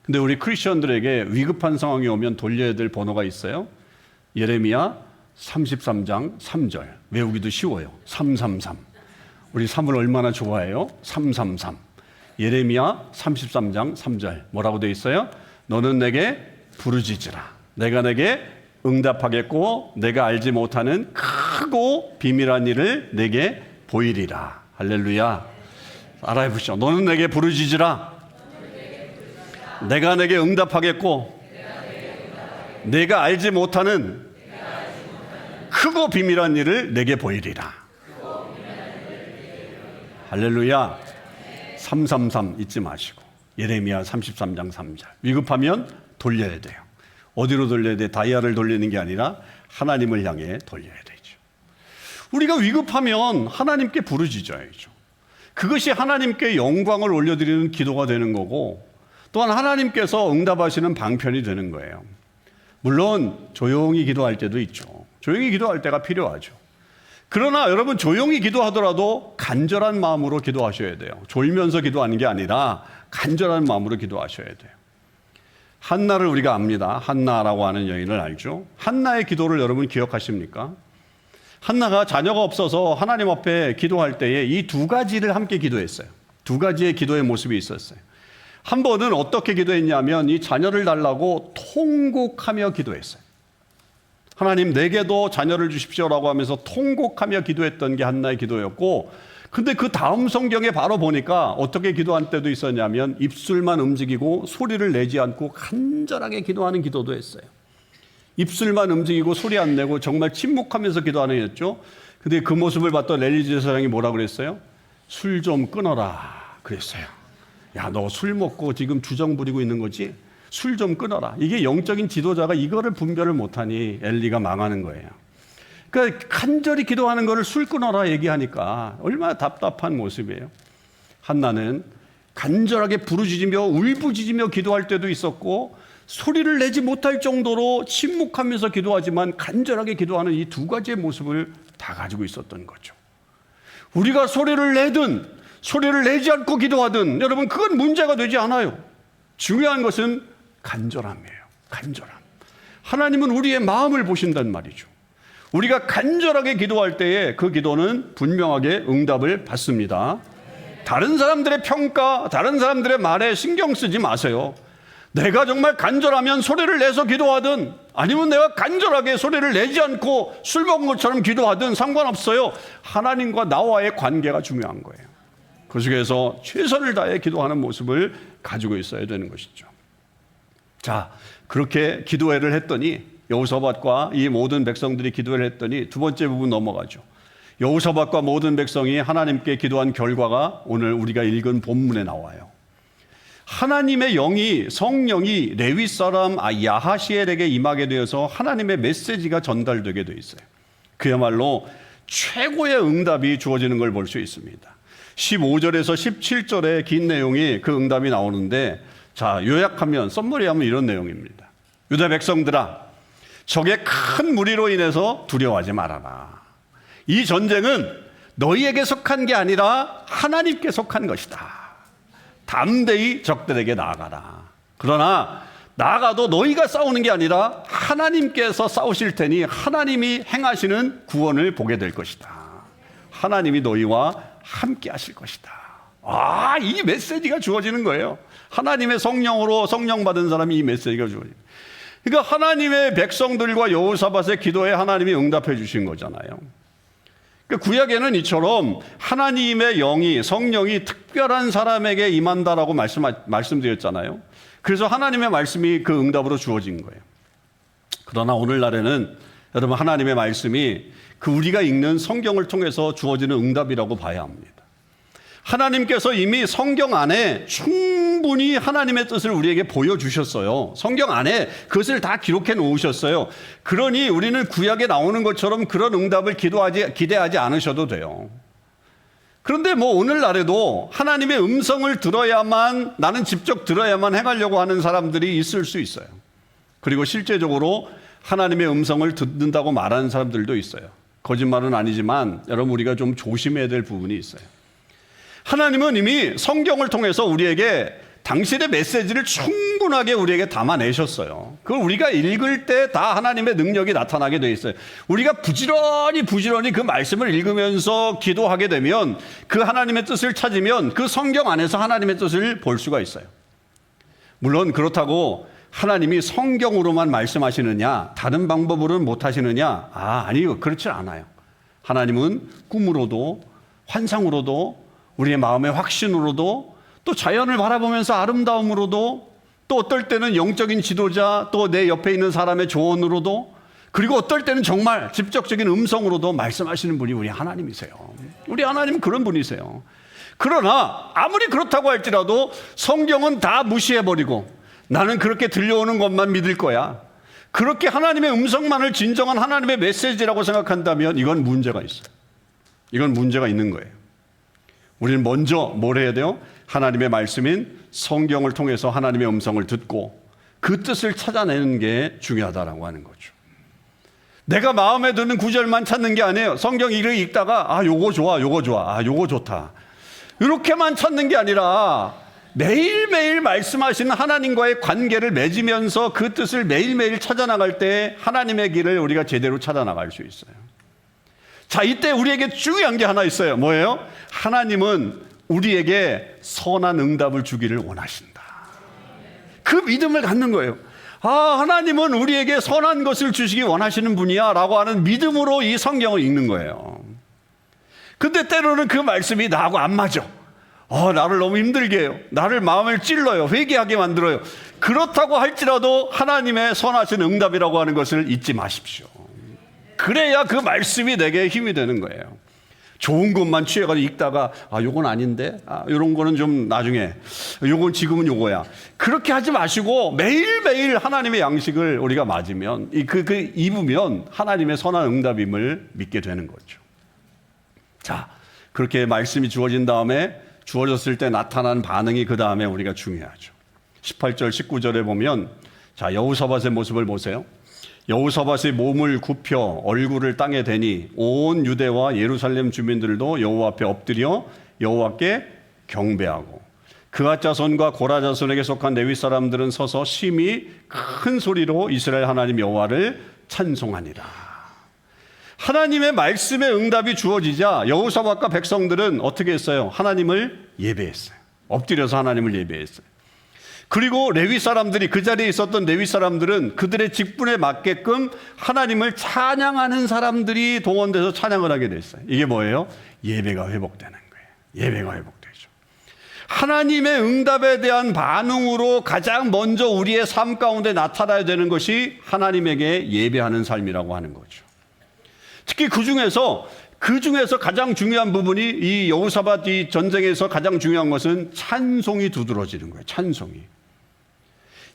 근데 우리 크리스천들에게 위급한 상황이 오면 돌려야 될 번호가 있어요. 예레미야 33장 3절 외우기도 쉬워요. 333. 우리 3을 얼마나 좋아해요? 333. 예레미야 33장 3절 뭐라고 되어 있어요? 너는 내게 부르짖으라. 내가 내게 응답하겠고 내가 알지 못하는 크고 비밀한 일을 내게 보이리라. 할렐루야. 알아해 보시죠. 너는 내게 부르짖으라. 내가 내게 응답하겠고 내가 알지 못하는 크고 비밀한 일을 내게 보이리라. 할렐루야. 333 잊지 마시고 예레미야 33장 3절. 위급하면 돌려야 돼요. 어디로 돌려야 돼? 다이아를 돌리는 게 아니라 하나님을 향해 돌려야 되죠. 우리가 위급하면 하나님께 부르짖어야죠. 그것이 하나님께 영광을 올려드리는 기도가 되는 거고, 또한 하나님께서 응답하시는 방편이 되는 거예요. 물론 조용히 기도할 때도 있죠. 조용히 기도할 때가 필요하죠. 그러나 여러분, 조용히 기도하더라도 간절한 마음으로 기도하셔야 돼요. 졸면서 기도하는 게 아니라 간절한 마음으로 기도하셔야 돼요. 한나를 우리가 압니다. 한나라고 하는 여인을 알죠. 한나의 기도를 여러분 기억하십니까? 한나가 자녀가 없어서 하나님 앞에 기도할 때에 이 두 가지를 함께 기도했어요. 두 가지의 기도의 모습이 있었어요. 한 번은 어떻게 기도했냐면 이 자녀를 달라고 통곡하며 기도했어요. 하나님, 내게도 자녀를 주십시오라고 하면서 통곡하며 기도했던 게 한나의 기도였고, 근데 그 다음 성경에 바로 보니까 어떻게 기도한 때도 있었냐면 입술만 움직이고 소리를 내지 않고 간절하게 기도하는 기도도 했어요. 입술만 움직이고 소리 안 내고 정말 침묵하면서 기도하는 애였죠. 근데 그 모습을 봤던 엘리 제사장이 뭐라 그랬어요? 술 좀 끊어라 그랬어요. 야, 너 술 먹고 지금 주정 부리고 있는 거지? 술 좀 끊어라. 이게 영적인 지도자가 이거를 분별을 못하니 엘리가 망하는 거예요. 그러니까 간절히 기도하는 거를 술 끊어라 얘기하니까 얼마나 답답한 모습이에요. 한나는 간절하게 부르짖으며 울부짖으며 기도할 때도 있었고, 소리를 내지 못할 정도로 침묵하면서 기도하지만 간절하게 기도하는 이 두 가지의 모습을 다 가지고 있었던 거죠. 우리가 소리를 내든 소리를 내지 않고 기도하든 여러분, 그건 문제가 되지 않아요. 중요한 것은 간절함이에요. 간절함. 하나님은 우리의 마음을 보신단 말이죠. 우리가 간절하게 기도할 때에 그 기도는 분명하게 응답을 받습니다. 다른 사람들의 평가, 다른 사람들의 말에 신경 쓰지 마세요. 내가 정말 간절하면 소리를 내서 기도하든 아니면 내가 간절하게 소리를 내지 않고 술 먹은 것처럼 기도하든 상관없어요. 하나님과 나와의 관계가 중요한 거예요. 그 속에서 최선을 다해 기도하는 모습을 가지고 있어야 되는 것이죠. 자, 그렇게 기도회를 했더니 여호사밧과 이 모든 백성들이 기도를 했더니 두 번째 부분 넘어가죠. 여호사밧과 모든 백성이 하나님께 기도한 결과가 오늘 우리가 읽은 본문에 나와요. 하나님의 영이, 성령이 레위 사람 야하시엘에게 임하게 되어서 하나님의 메시지가 전달되게 되어 있어요. 그야말로 최고의 응답이 주어지는 걸 볼 수 있습니다. 15절에서 17절의 긴 내용이 그 응답이 나오는데, 자, 요약하면, 썸머리하면 이런 내용입니다. 유다 백성들아, 적의 큰 무리로 인해서 두려워하지 말아라. 이 전쟁은 너희에게 속한 게 아니라 하나님께 속한 것이다. 담대히 적들에게 나아가라. 그러나 나아가도 너희가 싸우는 게 아니라 하나님께서 싸우실 테니 하나님이 행하시는 구원을 보게 될 것이다. 하나님이 너희와 함께 하실 것이다. 아, 이 메시지가 주어지는 거예요. 하나님의 성령으로 성령 받은 사람이 이 메시지가 주어져요. 그러니까 하나님의 백성들과 여호사밧의 기도에 하나님이 응답해 주신 거잖아요. 그러니까 구약에는 이처럼 하나님의 영이, 성령이 특별한 사람에게 임한다라고 말씀드렸잖아요. 그래서 하나님의 말씀이 그 응답으로 주어진 거예요. 그러나 오늘날에는 여러분, 하나님의 말씀이 그 우리가 읽는 성경을 통해서 주어지는 응답이라고 봐야 합니다. 하나님께서 이미 성경 안에 충분히 하나님의 뜻을 우리에게 보여주셨어요. 성경 안에 그것을 다 기록해 놓으셨어요. 그러니 우리는 구약에 나오는 것처럼 그런 응답을 기대하지 않으셔도 돼요. 그런데 뭐 오늘날에도 하나님의 음성을 들어야만, 나는 직접 들어야만 행하려고 하는 사람들이 있을 수 있어요. 그리고 실제적으로 하나님의 음성을 듣는다고 말하는 사람들도 있어요. 거짓말은 아니지만 여러분, 우리가 좀 조심해야 될 부분이 있어요. 하나님은 이미 성경을 통해서 우리에게 당신의 메시지를 충분하게 우리에게 담아내셨어요. 그걸 우리가 읽을 때 다 하나님의 능력이 나타나게 돼 있어요. 우리가 부지런히 그 말씀을 읽으면서 기도하게 되면, 그 하나님의 뜻을 찾으면 그 성경 안에서 하나님의 뜻을 볼 수가 있어요. 물론 그렇다고 하나님이 성경으로만 말씀하시느냐, 다른 방법으로는 못 하시느냐? 아니요, 그렇지 않아요. 하나님은 꿈으로도, 환상으로도, 우리의 마음의 확신으로도, 또 자연을 바라보면서 아름다움으로도, 또 어떨 때는 영적인 지도자, 또 내 옆에 있는 사람의 조언으로도, 그리고 어떨 때는 정말 직접적인 음성으로도 말씀하시는 분이 우리 하나님이세요. 우리 하나님은 그런 분이세요. 그러나 아무리 그렇다고 할지라도 성경은 다 무시해버리고 나는 그렇게 들려오는 것만 믿을 거야, 그렇게 하나님의 음성만을 진정한 하나님의 메시지라고 생각한다면 이건 문제가 있어요. 이건 문제가 있는 거예요. 우리는 먼저 뭘 해야 돼요? 하나님의 말씀인 성경을 통해서 하나님의 음성을 듣고 그 뜻을 찾아내는 게 중요하다라고 하는 거죠. 내가 마음에 드는 구절만 찾는 게 아니에요. 성경 이렇게 읽다가 아, 요거 좋아, 요거 좋아, 아, 요거 좋다, 이렇게만 찾는 게 아니라 매일매일 말씀하시는 하나님과의 관계를 맺으면서 그 뜻을 매일매일 찾아나갈 때 하나님의 길을 우리가 제대로 찾아나갈 수 있어요. 자, 이때 우리에게 중요한 게 하나 있어요. 뭐예요? 하나님은 우리에게 선한 응답을 주기를 원하신다. 그 믿음을 갖는 거예요. 아, 하나님은 우리에게 선한 것을 주시기 원하시는 분이야 라고 하는 믿음으로 이 성경을 읽는 거예요. 근데 때로는 그 말씀이 나하고 안 맞아. 나를 너무 힘들게 해요. 나를 마음을 찔러요. 회개하게 만들어요. 그렇다고 할지라도 하나님의 선하신 응답이라고 하는 것을 잊지 마십시오. 그래야 그 말씀이 내게 힘이 되는 거예요. 좋은 것만 취해가지고 읽다가 요건 아닌데, 요런 거는 좀 나중에, 요건 지금은 요거야, 그렇게 하지 마시고 매일매일 하나님의 양식을 우리가 맞으면, 입으면 하나님의 선한 응답임을 믿게 되는 거죠. 자, 그렇게 말씀이 주어진 다음에, 주어졌을 때 나타난 반응이 그 다음에 우리가 중요하죠. 18절 19절에 보면, 자, 여호사밧의 모습을 보세요. 여호사밧이 몸을 굽혀 얼굴을 땅에 대니 온 유대와 예루살렘 주민들도 여호와 앞에 엎드려 여호와께 경배하고, 그앗 자손과 고라 자손에게 속한 레위 사람들은 서서 심히 큰 소리로 이스라엘 하나님 여호와를 찬송하니라. 하나님의 말씀의 응답이 주어지자 여호사밧과 백성들은 어떻게 했어요? 하나님을 예배했어요. 엎드려서 하나님을 예배했어요. 그리고 레위 사람들이, 그 자리에 있었던 레위 사람들은 그들의 직분에 맞게끔 하나님을 찬양하는 사람들이 동원돼서 찬양을 하게 됐어요. 이게 뭐예요? 예배가 회복되는 거예요. 예배가 회복되죠. 하나님의 응답에 대한 반응으로 가장 먼저 우리의 삶 가운데 나타나야 되는 것이 하나님에게 예배하는 삶이라고 하는 거죠. 특히 그 중에서 가장 중요한 부분이, 이 여호사밧 이 전쟁에서 가장 중요한 것은 찬송이 두드러지는 거예요. 찬송이.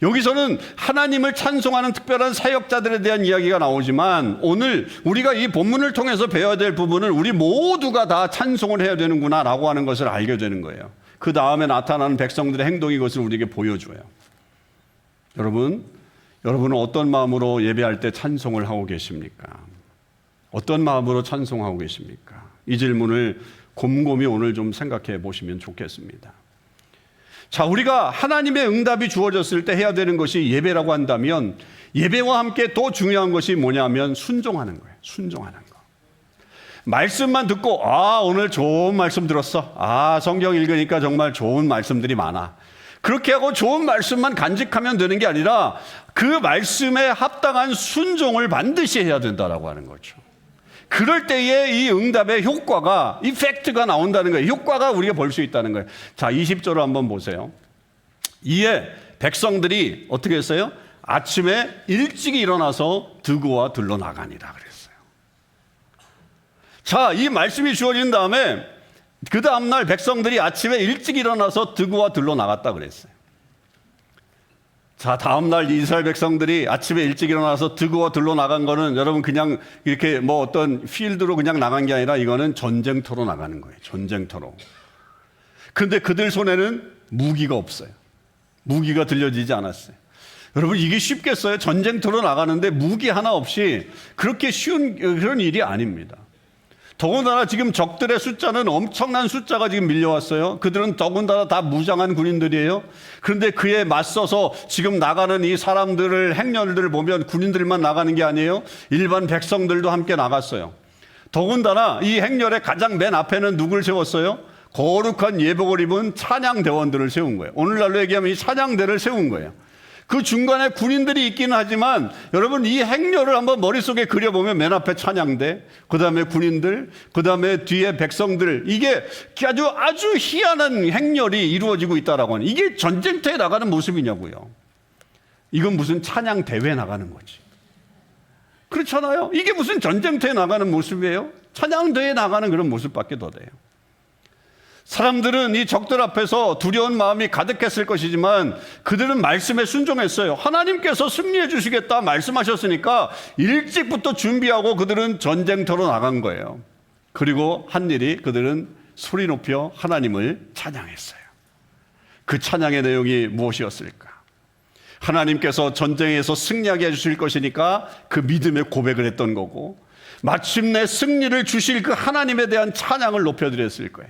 여기서는 하나님을 찬송하는 특별한 사역자들에 대한 이야기가 나오지만, 오늘 우리가 이 본문을 통해서 배워야 될 부분은 우리 모두가 다 찬송을 해야 되는구나 라고 하는 것을 알게 되는 거예요. 그 다음에 나타나는 백성들의 행동이 이것을 우리에게 보여줘요. 여러분은 어떤 마음으로 예배할 때 찬송을 하고 계십니까? 어떤 마음으로 찬송하고 계십니까? 이 질문을 곰곰이 오늘 좀 생각해 보시면 좋겠습니다. 자, 우리가 하나님의 응답이 주어졌을 때 해야 되는 것이 예배라고 한다면, 예배와 함께 또 중요한 것이 뭐냐면 순종하는 거예요. 순종하는 거. 말씀만 듣고 오늘 좋은 말씀 들었어. 성경 읽으니까 정말 좋은 말씀들이 많아. 그렇게 하고 좋은 말씀만 간직하면 되는 게 아니라 그 말씀에 합당한 순종을 반드시 해야 된다라고 하는 거죠. 그럴 때에 이 응답의 효과가, 이펙트가 나온다는 거예요. 효과가 우리가 볼 수 있다는 거예요. 자, 20절을 한번 보세요. 이에 백성들이 어떻게 했어요? 아침에 일찍 일어나서 드고와 들러 나가니라 그랬어요. 자, 이 말씀이 주어진 다음에 그 다음날 백성들이 아침에 일찍 일어나서 드고와 들러 나갔다 그랬어요. 자, 다음날 이스라엘 백성들이 아침에 일찍 일어나서 드고와 들러 나간 거는, 여러분, 그냥 이렇게 뭐 어떤 필드로 그냥 나간 게 아니라 이거는 전쟁터로 나가는 거예요. 전쟁터로. 근데 그들 손에는 무기가 없어요. 무기가 들려지지 않았어요. 여러분, 이게 쉽겠어요? 전쟁터로 나가는데 무기 하나 없이 그렇게 쉬운 그런 일이 아닙니다. 더군다나 지금 적들의 숫자는 엄청난 숫자가 지금 밀려왔어요. 그들은 더군다나 다 무장한 군인들이에요. 그런데 그에 맞서서 지금 나가는 이 사람들을, 행렬들을 보면 군인들만 나가는 게 아니에요. 일반 백성들도 함께 나갔어요. 더군다나 이 행렬의 가장 맨 앞에는 누굴 세웠어요? 거룩한 예복을 입은 찬양대원들을 세운 거예요. 오늘날로 얘기하면 이 찬양대를 세운 거예요. 그 중간에 군인들이 있기는 하지만, 여러분, 이 행렬을 한번 머릿속에 그려보면 맨 앞에 찬양대, 그 다음에 군인들, 그 다음에 뒤에 백성들, 이게 아주 희한한 행렬이 이루어지고 있다라고 하는, 이게 전쟁터에 나가는 모습이냐고요. 이건 무슨 찬양 대회 나가는 거지. 그렇잖아요. 이게 무슨 전쟁터에 나가는 모습이에요? 찬양대회에 나가는 그런 모습밖에 더 돼요. 사람들은 이 적들 앞에서 두려운 마음이 가득했을 것이지만 그들은 말씀에 순종했어요. 하나님께서 승리해 주시겠다 말씀하셨으니까 일찍부터 준비하고 그들은 전쟁터로 나간 거예요. 그리고 한 일이 그들은 소리 높여 하나님을 찬양했어요. 그 찬양의 내용이 무엇이었을까? 하나님께서 전쟁에서 승리하게 해주실 것이니까 그 믿음의 고백을 했던 거고, 마침내 승리를 주실 그 하나님에 대한 찬양을 높여드렸을 거예요.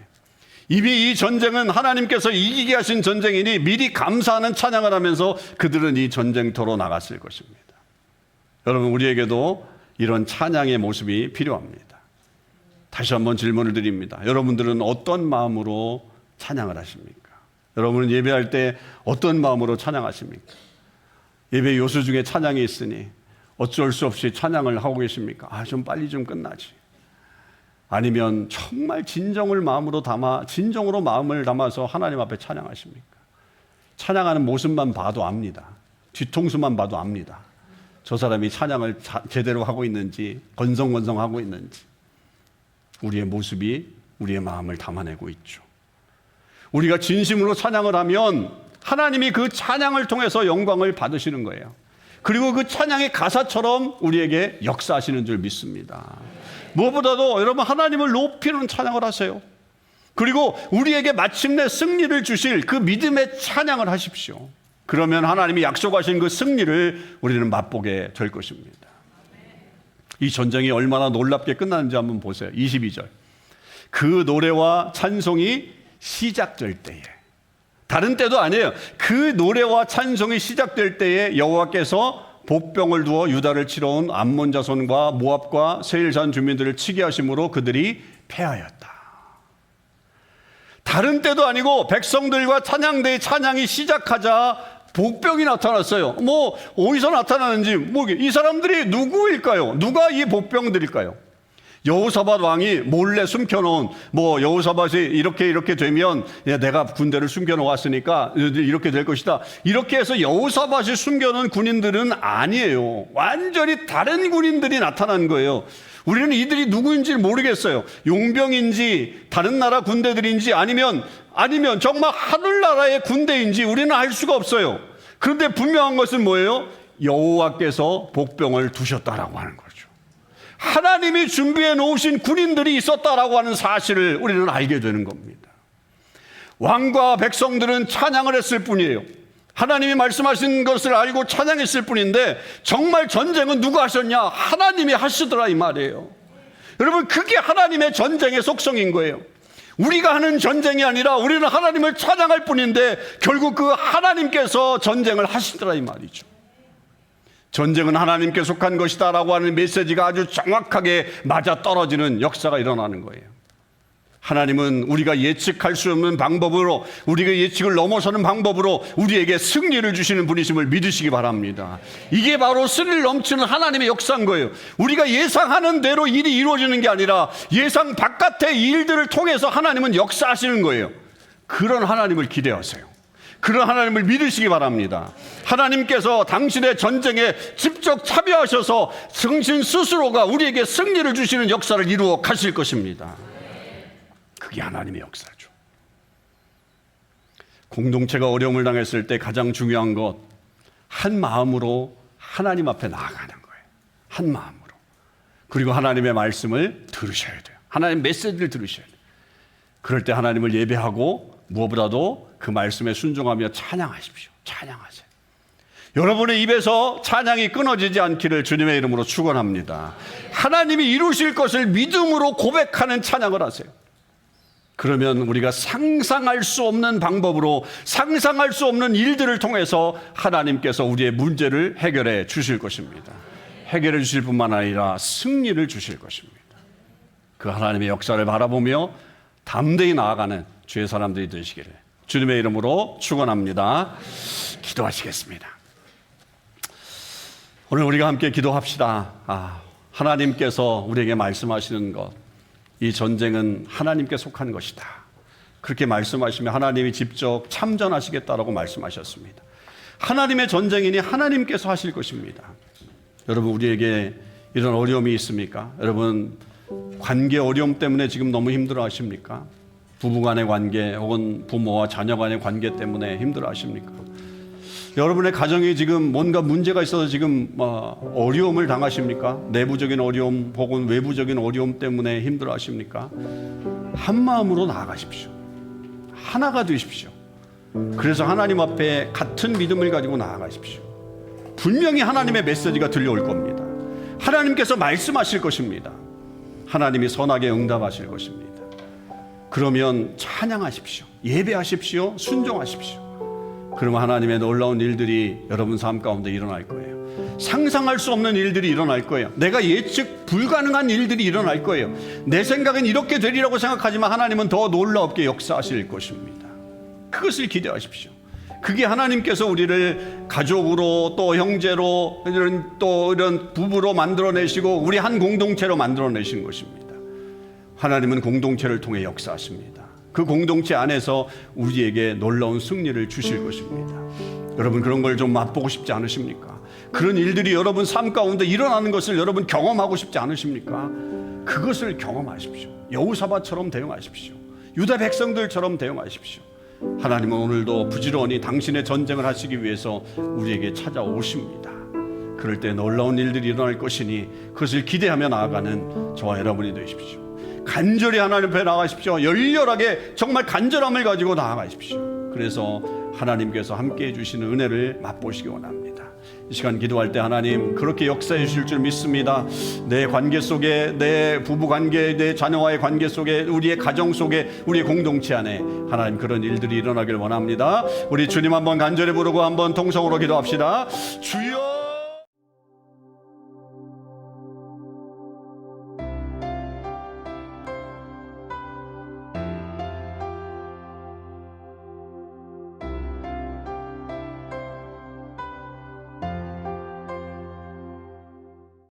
이미 이 전쟁은 하나님께서 이기게 하신 전쟁이니 미리 감사하는 찬양을 하면서 그들은 이 전쟁터로 나갔을 것입니다. 여러분, 우리에게도 이런 찬양의 모습이 필요합니다. 다시 한번 질문을 드립니다. 여러분들은 어떤 마음으로 찬양을 하십니까? 여러분은 예배할 때 어떤 마음으로 찬양하십니까? 예배 요소 중에 찬양이 있으니 어쩔 수 없이 찬양을 하고 계십니까? 좀 빨리 좀 끝나지. 아니면 정말 진정으로 마음을 담아서 하나님 앞에 찬양하십니까? 찬양하는 모습만 봐도 압니다. 뒤통수만 봐도 압니다. 저 사람이 찬양을 제대로 하고 있는지, 건성건성하고 있는지. 우리의 모습이 우리의 마음을 담아내고 있죠. 우리가 진심으로 찬양을 하면 하나님이 그 찬양을 통해서 영광을 받으시는 거예요. 그리고 그 찬양의 가사처럼 우리에게 역사하시는 줄 믿습니다. 무엇보다도 여러분, 하나님을 높이는 찬양을 하세요. 그리고 우리에게 마침내 승리를 주실 그 믿음의 찬양을 하십시오. 그러면 하나님이 약속하신 그 승리를 우리는 맛보게 될 것입니다. 이 전쟁이 얼마나 놀랍게 끝나는지 한번 보세요. 22절. 그 노래와 찬송이 시작될 때에, 다른 때도 아니에요. 그 노래와 찬송이 시작될 때에 여호와께서 복병을 두어 유다를 치러 온 암몬 자손과 모압과 세일산 주민들을 치게 하심으로 그들이 패하였다. 다른 때도 아니고 백성들과 찬양대의 찬양이 시작하자 복병이 나타났어요. 어디서 나타나는지, 이 사람들이 누구일까요? 누가 이 복병들일까요? 여호사밧 왕이 몰래 숨겨놓은, 여호사밧이 이렇게 되면 내가 군대를 숨겨놓았으니까 이렇게 될 것이다, 이렇게 해서 여호사밧이 숨겨놓은 군인들은 아니에요. 완전히 다른 군인들이 나타난 거예요. 우리는 이들이 누구인지 모르겠어요. 용병인지 다른 나라 군대들인지 아니면 정말 하늘나라의 군대인지 우리는 알 수가 없어요. 그런데 분명한 것은 뭐예요? 여호와께서 복병을 두셨다라고 하는 거죠. 하나님이 준비해 놓으신 군인들이 있었다라고 하는 사실을 우리는 알게 되는 겁니다. 왕과 백성들은 찬양을 했을 뿐이에요. 하나님이 말씀하신 것을 알고 찬양했을 뿐인데, 정말 전쟁은 누가 하셨냐? 하나님이 하시더라, 이 말이에요. 여러분, 그게 하나님의 전쟁의 속성인 거예요. 우리가 하는 전쟁이 아니라 우리는 하나님을 찬양할 뿐인데 결국 그 하나님께서 전쟁을 하시더라, 이 말이죠. 전쟁은 하나님께 속한 것이다 라고 하는 메시지가 아주 정확하게 맞아떨어지는 역사가 일어나는 거예요. 하나님은 우리가 예측할 수 없는 방법으로, 우리가 예측을 넘어서는 방법으로 우리에게 승리를 주시는 분이심을 믿으시기 바랍니다. 이게 바로 스릴 넘치는 하나님의 역사인 거예요. 우리가 예상하는 대로 일이 이루어지는 게 아니라 예상 바깥의 일들을 통해서 하나님은 역사하시는 거예요. 그런 하나님을 기대하세요. 그런 하나님을 믿으시기 바랍니다. 하나님께서 당신의 전쟁에 직접 참여하셔서 당신 스스로가 우리에게 승리를 주시는 역사를 이루어 가실 것입니다. 그게 하나님의 역사죠. 공동체가 어려움을 당했을 때 가장 중요한 것, 한 마음으로 하나님 앞에 나아가는 거예요. 한 마음으로. 그리고 하나님의 말씀을 들으셔야 돼요. 하나님의 메시지를 들으셔야 돼요. 그럴 때 하나님을 예배하고 무엇보다도 그 말씀에 순종하며 찬양하십시오. 찬양하세요. 여러분의 입에서 찬양이 끊어지지 않기를 주님의 이름으로 축원합니다. 하나님이 이루실 것을 믿음으로 고백하는 찬양을 하세요. 그러면 우리가 상상할 수 없는 방법으로, 상상할 수 없는 일들을 통해서 하나님께서 우리의 문제를 해결해 주실 것입니다. 해결해 주실 뿐만 아니라 승리를 주실 것입니다. 그 하나님의 역사를 바라보며 담대히 나아가는 주의 사람들이 되시기를 주님의 이름으로 축원합니다. 기도하시겠습니다. 오늘 우리가 함께 기도합시다. 하나님께서 우리에게 말씀하시는 것, 이 전쟁은 하나님께 속한 것이다. 그렇게 말씀하시며 하나님이 직접 참전하시겠다라고 말씀하셨습니다. 하나님의 전쟁이니 하나님께서 하실 것입니다. 여러분, 우리에게 이런 어려움이 있습니까? 여러분, 관계 어려움 때문에 지금 너무 힘들어 하십니까? 부부 간의 관계 혹은 부모와 자녀 간의 관계 때문에 힘들어 하십니까? 여러분의 가정에 지금 뭔가 문제가 있어서 지금 어려움을 당하십니까? 내부적인 어려움 혹은 외부적인 어려움 때문에 힘들어 하십니까? 한 마음으로 나아가십시오. 하나가 되십시오. 그래서 하나님 앞에 같은 믿음을 가지고 나아가십시오. 분명히 하나님의 메시지가 들려올 겁니다. 하나님께서 말씀하실 것입니다. 하나님이 선하게 응답하실 것입니다. 그러면 찬양하십시오. 예배하십시오. 순종하십시오. 그러면 하나님의 놀라운 일들이 여러분 삶 가운데 일어날 거예요. 상상할 수 없는 일들이 일어날 거예요. 내가 예측 불가능한 일들이 일어날 거예요. 내 생각엔 이렇게 되리라고 생각하지만 하나님은 더 놀랍게 역사하실 것입니다. 그것을 기대하십시오. 그게 하나님께서 우리를 가족으로 또 형제로 이런 부부로 만들어내시고 우리 한 공동체로 만들어내신 것입니다. 하나님은 공동체를 통해 역사하십니다. 그 공동체 안에서 우리에게 놀라운 승리를 주실 것입니다. 여러분, 그런 걸 좀 맛보고 싶지 않으십니까? 그런 일들이 여러분 삶 가운데 일어나는 것을 여러분 경험하고 싶지 않으십니까? 그것을 경험하십시오. 여호사밧처럼 대응하십시오. 유다 백성들처럼 대응하십시오. 하나님은 오늘도 부지런히 당신의 전쟁을 하시기 위해서 우리에게 찾아오십니다. 그럴 때 놀라운 일들이 일어날 것이니 그것을 기대하며 나아가는 저와 여러분이 되십시오. 간절히 하나님 앞에 나아가십시오. 열렬하게 정말 간절함을 가지고 나아가십시오. 그래서 하나님께서 함께해 주시는 은혜를 맛보시기 원합니다. 이 시간 기도할 때 하나님 그렇게 역사해 주실 줄 믿습니다. 내 관계 속에, 내 부부 관계, 내 자녀와의 관계 속에, 우리의 가정 속에, 우리의 공동체 안에 하나님 그런 일들이 일어나길 원합니다. 우리 주님 한번 간절히 부르고 한번 통성으로 기도합시다. 주여